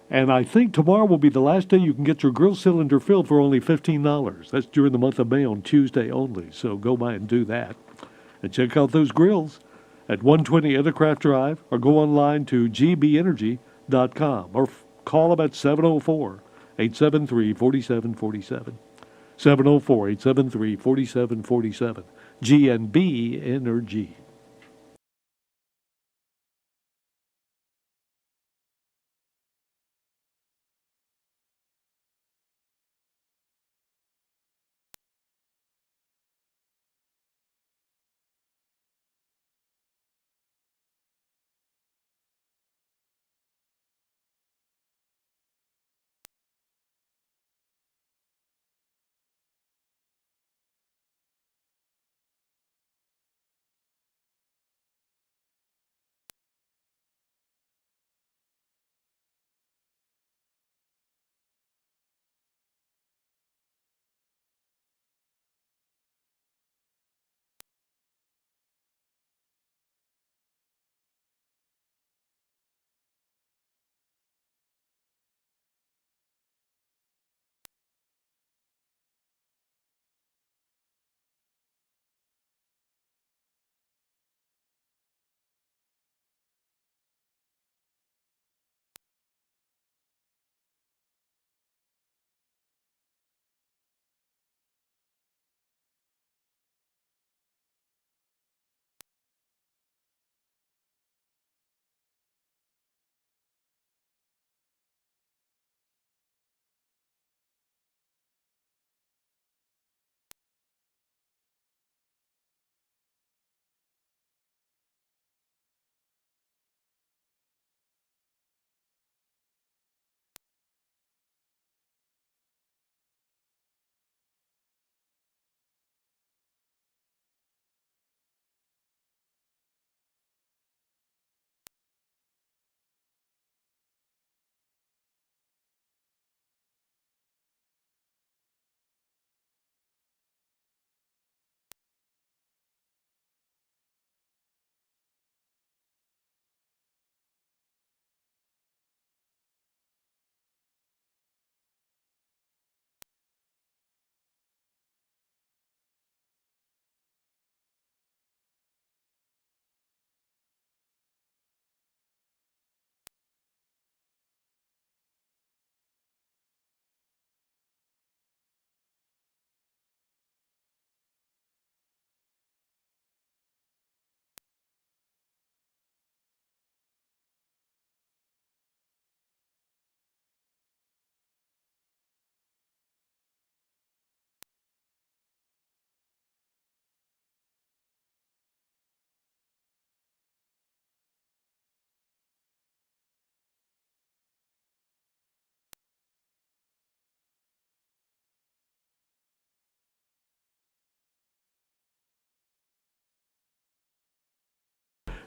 A: And I think tomorrow will be the last day you can get your grill cylinder filled for only $15. That's during the month of May on Tuesday only. So go by and do that. And check out those grills at 120 Intercraft Drive or go online to gbenergy.com or call them at 704-873-4747. 704-873-4747. GNB Energy.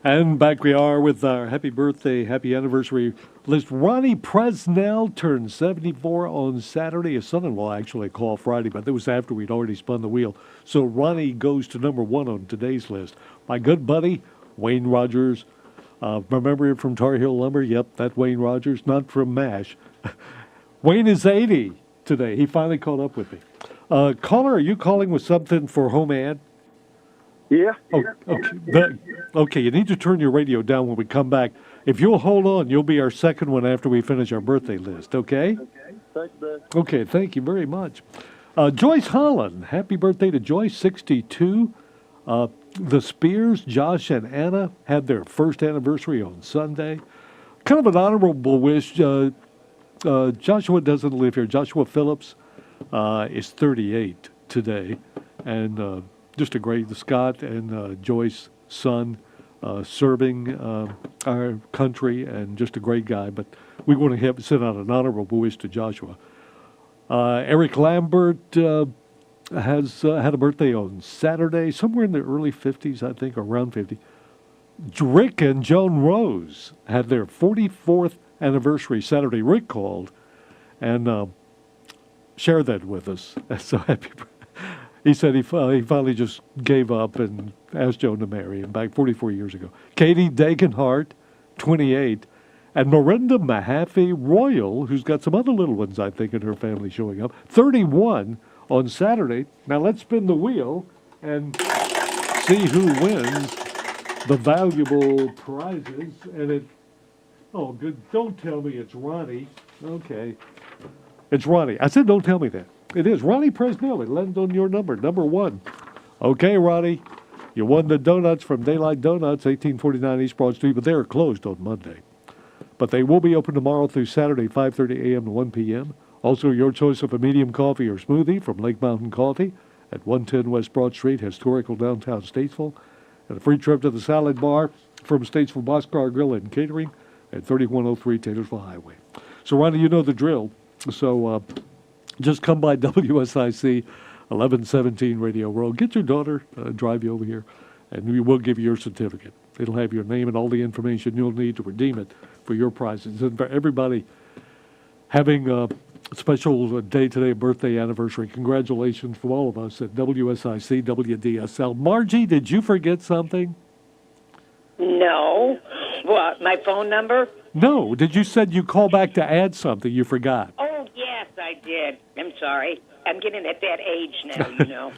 A: And back we are with our happy birthday, happy anniversary list. Ronnie Presnell turned 74 on Saturday. His son-in-law actually called Friday, but that was after we'd already spun the wheel. So Ronnie goes to number 1 on today's list. My good buddy, Wayne Rogers. Remember him from Tar Heel Lumber? Yep, that Wayne Rogers, not from MASH. Wayne is 80 today. He finally caught up with me. Caller, are you calling with something for HomeAd?
S: Yeah.
A: Oh, okay, you need to turn your radio down when we come back. If you'll hold on, you'll be our second one after we finish our birthday list, okay?
S: Okay. Thanks, Bud.
A: Okay, thank you very much. Joyce Holland, happy birthday to Joyce, 62. The Spears, Josh and Anna, had their first anniversary on Sunday. Kind of an honorable wish. Joshua doesn't live here. Joshua Phillips is 38 today. And just a great, Scott and Joyce's son, serving our country, and just a great guy. But we want to send out an honorable wish to Joshua. Eric Lambert has had a birthday on Saturday, somewhere in the early 50s, I think, or around 50. Rick and Joan Rose had their 44th anniversary Saturday. Rick called and shared that with us. So happy birthday. He said he finally just gave up and asked Joan to marry him back 44 years ago. Katie Dagenhart, 28, And Miranda Mahaffey Royal, who's got some other little ones, I think, in her family showing up, 31 on Saturday. Now let's spin the wheel and see who wins the valuable prizes. And oh, good. Don't tell me it's Ronnie. Okay. It's Ronnie. I said don't tell me that. It is. Ronnie Presnell. It lands on your number 1. Okay, Ronnie. You won the donuts from Daylight Donuts, 1849 East Broad Street, but they are closed on Monday. But they will be open tomorrow through Saturday, 5:30 a.m. to 1 p.m. Also, your choice of a medium coffee or smoothie from Lake Mountain Coffee at 110 West Broad Street, historical downtown Statesville. And a free trip to the salad bar from Statesville Boxcar Grill and Catering at 3103 Taylorsville Highway. So, Ronnie, you know the drill. So just come by WSIC 1117 Radio Road. Get your daughter, drive you over here, and we will give you your certificate. It'll have your name and all the information you'll need to redeem it for your prizes. And for everybody having a special day today, birthday, anniversary, congratulations from all of us at WSIC, WDSL. Margie, did you forget something?
P: No. What, my phone number?
A: No. Did you said you call back to add something? You forgot.
P: Oh, yes, I did. I'm sorry. I'm getting at that age now, you know.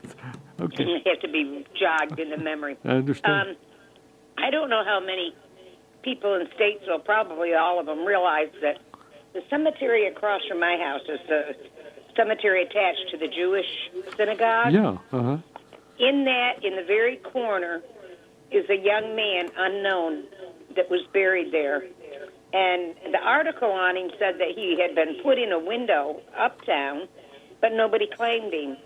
A: Okay.
P: You have to be jogged into memory.
A: I understand.
P: I don't know how many people in Statesville, probably all of them, realize that the cemetery across from my house is the cemetery attached to the Jewish synagogue.
A: Yeah, uh-huh.
P: In that, in the very corner, is a young man, unknown, that was buried there. And the article on him said that he had been put in a window uptown, but nobody claimed him.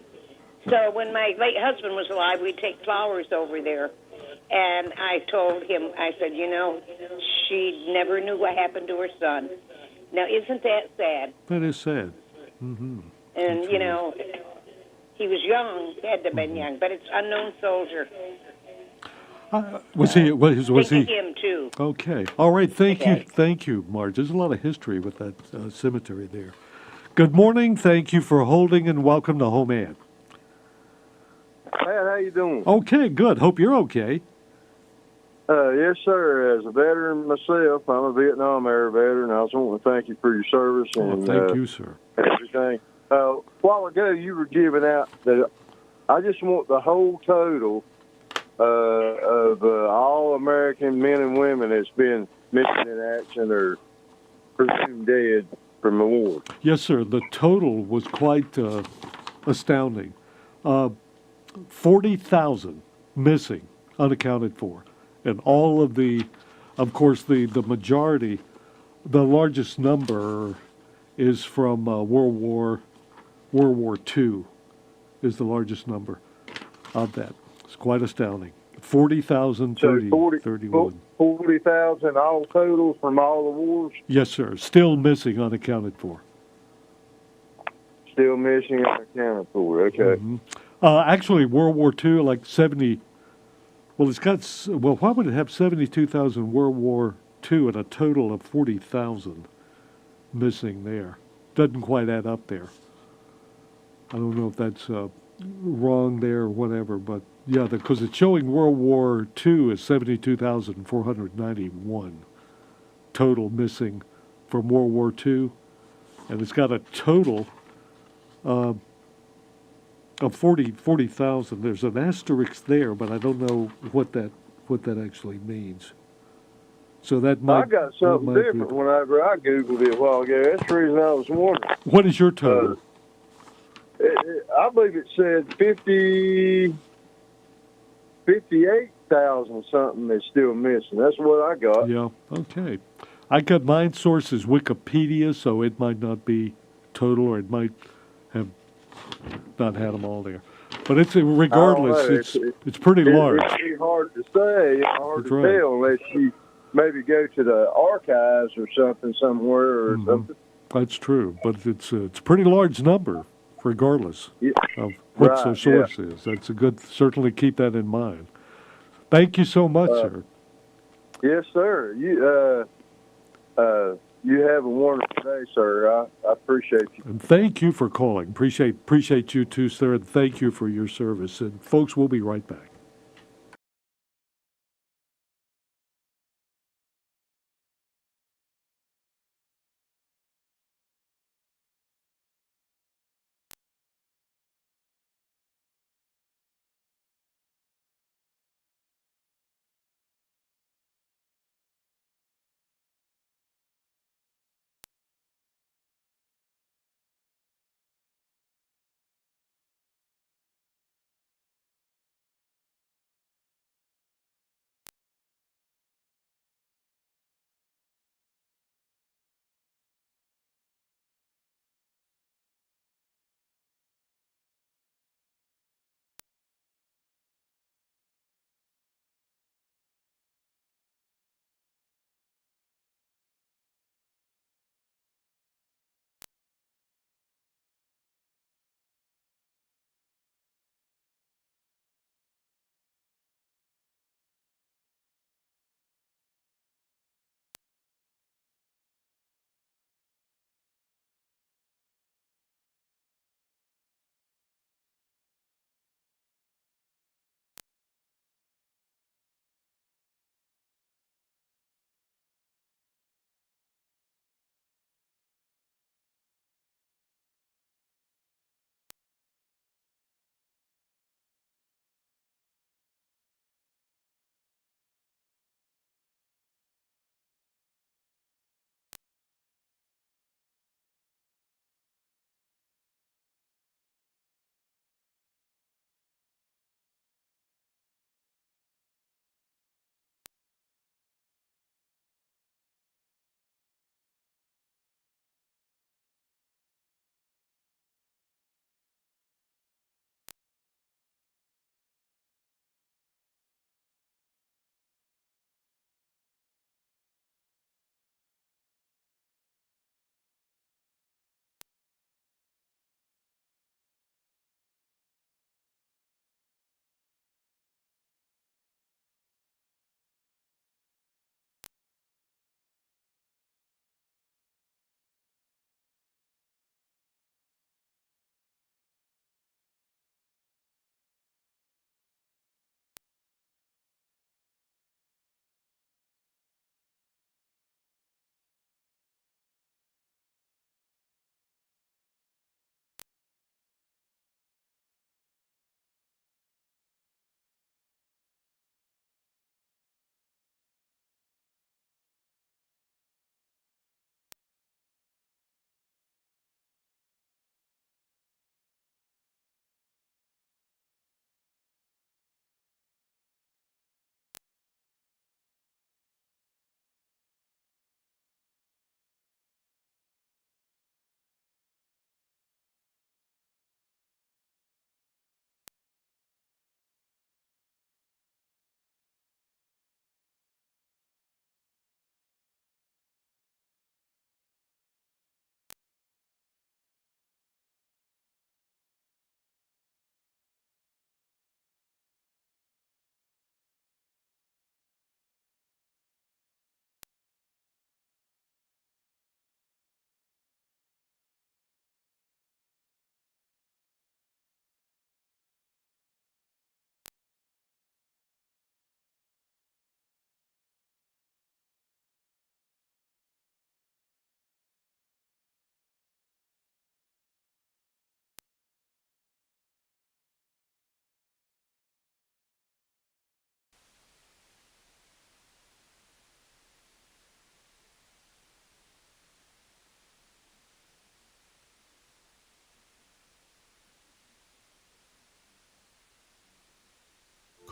P: So when my late husband was alive, we'd take flowers over there. And I told him, I said, you know, she never knew what happened to her son. Now, isn't that sad?
A: That is sad. Mm-hmm.
P: And, you know, he was young, had to have been young, but it's unknown soldier.
A: Was he? Was
P: Think
A: he?
P: of him, too.
A: Okay. All right. Thank you, Marge. There's a lot of history with that cemetery there. Good morning. Thank you for holding, and welcome to HomeAd.
B: Pat, how you doing?
A: Okay, good. Hope you're okay.
B: Yes, sir. As a veteran myself, I'm a Vietnam era veteran. I just want to thank you for your service and
A: thank you, sir.
B: Everything. A while ago, you were giving out that I just want the whole total of all American men and women that's been missing in action or presumed dead from the war.
A: Yes, sir. The total was quite astounding. 40,000 missing, unaccounted for. And all of of course, the majority, the largest number is from World War II is the largest number of that. It's quite astounding. 40,000, 31.
B: 40,000 all total from all the wars?
A: Yes, sir. Still missing, unaccounted for.
B: Still missing, unaccounted for. Okay.
A: Mm-hmm. Actually, World War II, like 70. Well, why would it have 72,000 World War II and a total of 40,000 missing there? Doesn't quite add up there. I don't know if that's wrong there or whatever, but yeah, because it's showing World War II is 72,491 total missing from World War II, and it's got a total of 40,000. There's an asterisk there, but I don't know what that actually means. So that might.
B: I got something different whenever I Googled it a while ago. That's the reason I was wondering.
A: What is your total?
B: I believe it said 58,000 something is still missing. That's what I got.
A: Yeah, okay. I got mine source is Wikipedia, so it might not be total, or it might have not had them all there. But it's regardless, it's pretty large.
B: It's pretty hard to say, hard to tell unless you maybe go to the archives or something somewhere or something.
A: That's true, but it's a pretty large number, regardless of what the source is. That's a good. Certainly keep that in mind. Thank you so much, sir.
B: Yes, sir. You have a wonderful day, sir. I appreciate you.
A: And thank you for calling. Appreciate you too, sir. And thank you for your service. And folks, we'll be right back.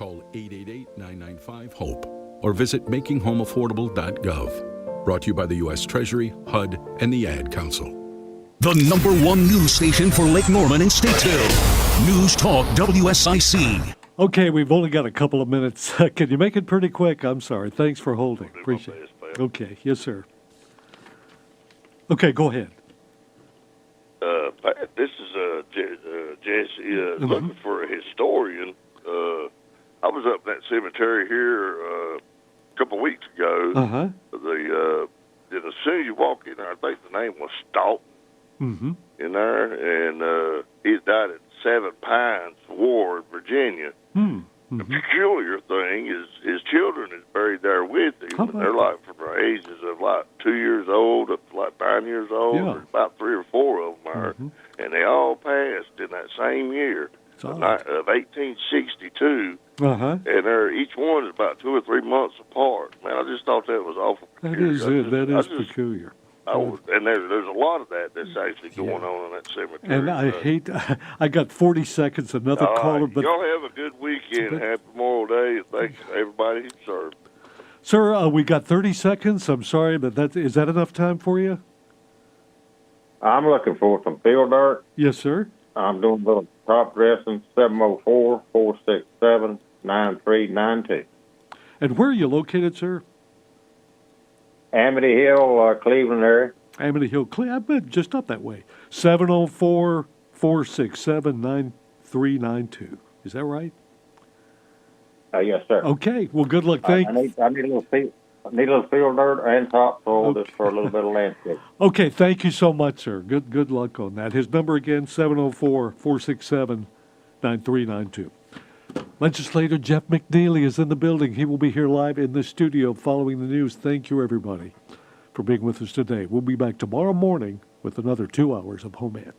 C: call 888-995-HOPE or visit makinghomeaffordable.gov. Brought to you by the U.S. Treasury, HUD, and the Ad Council.
D: The #1 news station for Lake Norman and Statesville. NewsTalk WSIC.
A: Okay, we've only got a couple of minutes. Can you make it pretty quick? I'm sorry. Thanks for holding. Appreciate it. Okay, yes, sir. Okay, go ahead.
W: This is Jesse, looking for a historian. I was up in that cemetery here a couple of weeks ago.
A: Uh-huh.
W: And as soon as you walk in there, I think the name was Staunton in there, and he died at Seven Pines Ward, Virginia. The peculiar thing is his children is buried there with him, and they're like from the ages of like 2 years old up to like 9 years old.
A: Yeah.
W: There's about 3 or 4 of them are, and they all passed in that same year of 1862.
A: Uh-huh.
W: And each one is about 2 or 3 months apart. Man, I just thought that was awful peculiar.
A: That is peculiar.
W: And there's a lot of that's actually going on in that cemetery.
A: And I got 40 seconds, another caller. But
W: y'all have a good weekend. Happy Memorial Day, and thanks to everybody who served.
A: Sir, we got 30 seconds. I'm sorry, but is that enough time for you?
X: I'm looking for some field dirt.
A: Yes, sir.
X: I'm doing a little top dressing, 704-467-9392.
A: And where are you located, sir?
X: Amity Hill, Cleveland area.
A: Amity Hill, I've been just up that way. 704-467-9392. Is that right?
X: Yes, sir.
A: Okay. Well, good luck.
X: I need a little field dirt and topsoil just for a little bit of landscape.
A: Okay. Thank you so much, sir. Good luck on that. His number again, 704-467-9392. Legislator Jeff McNeely is in the building. He will be here live in the studio following the news. Thank you, everybody, for being with us today. We'll be back tomorrow morning with another 2 hours of HomeAd.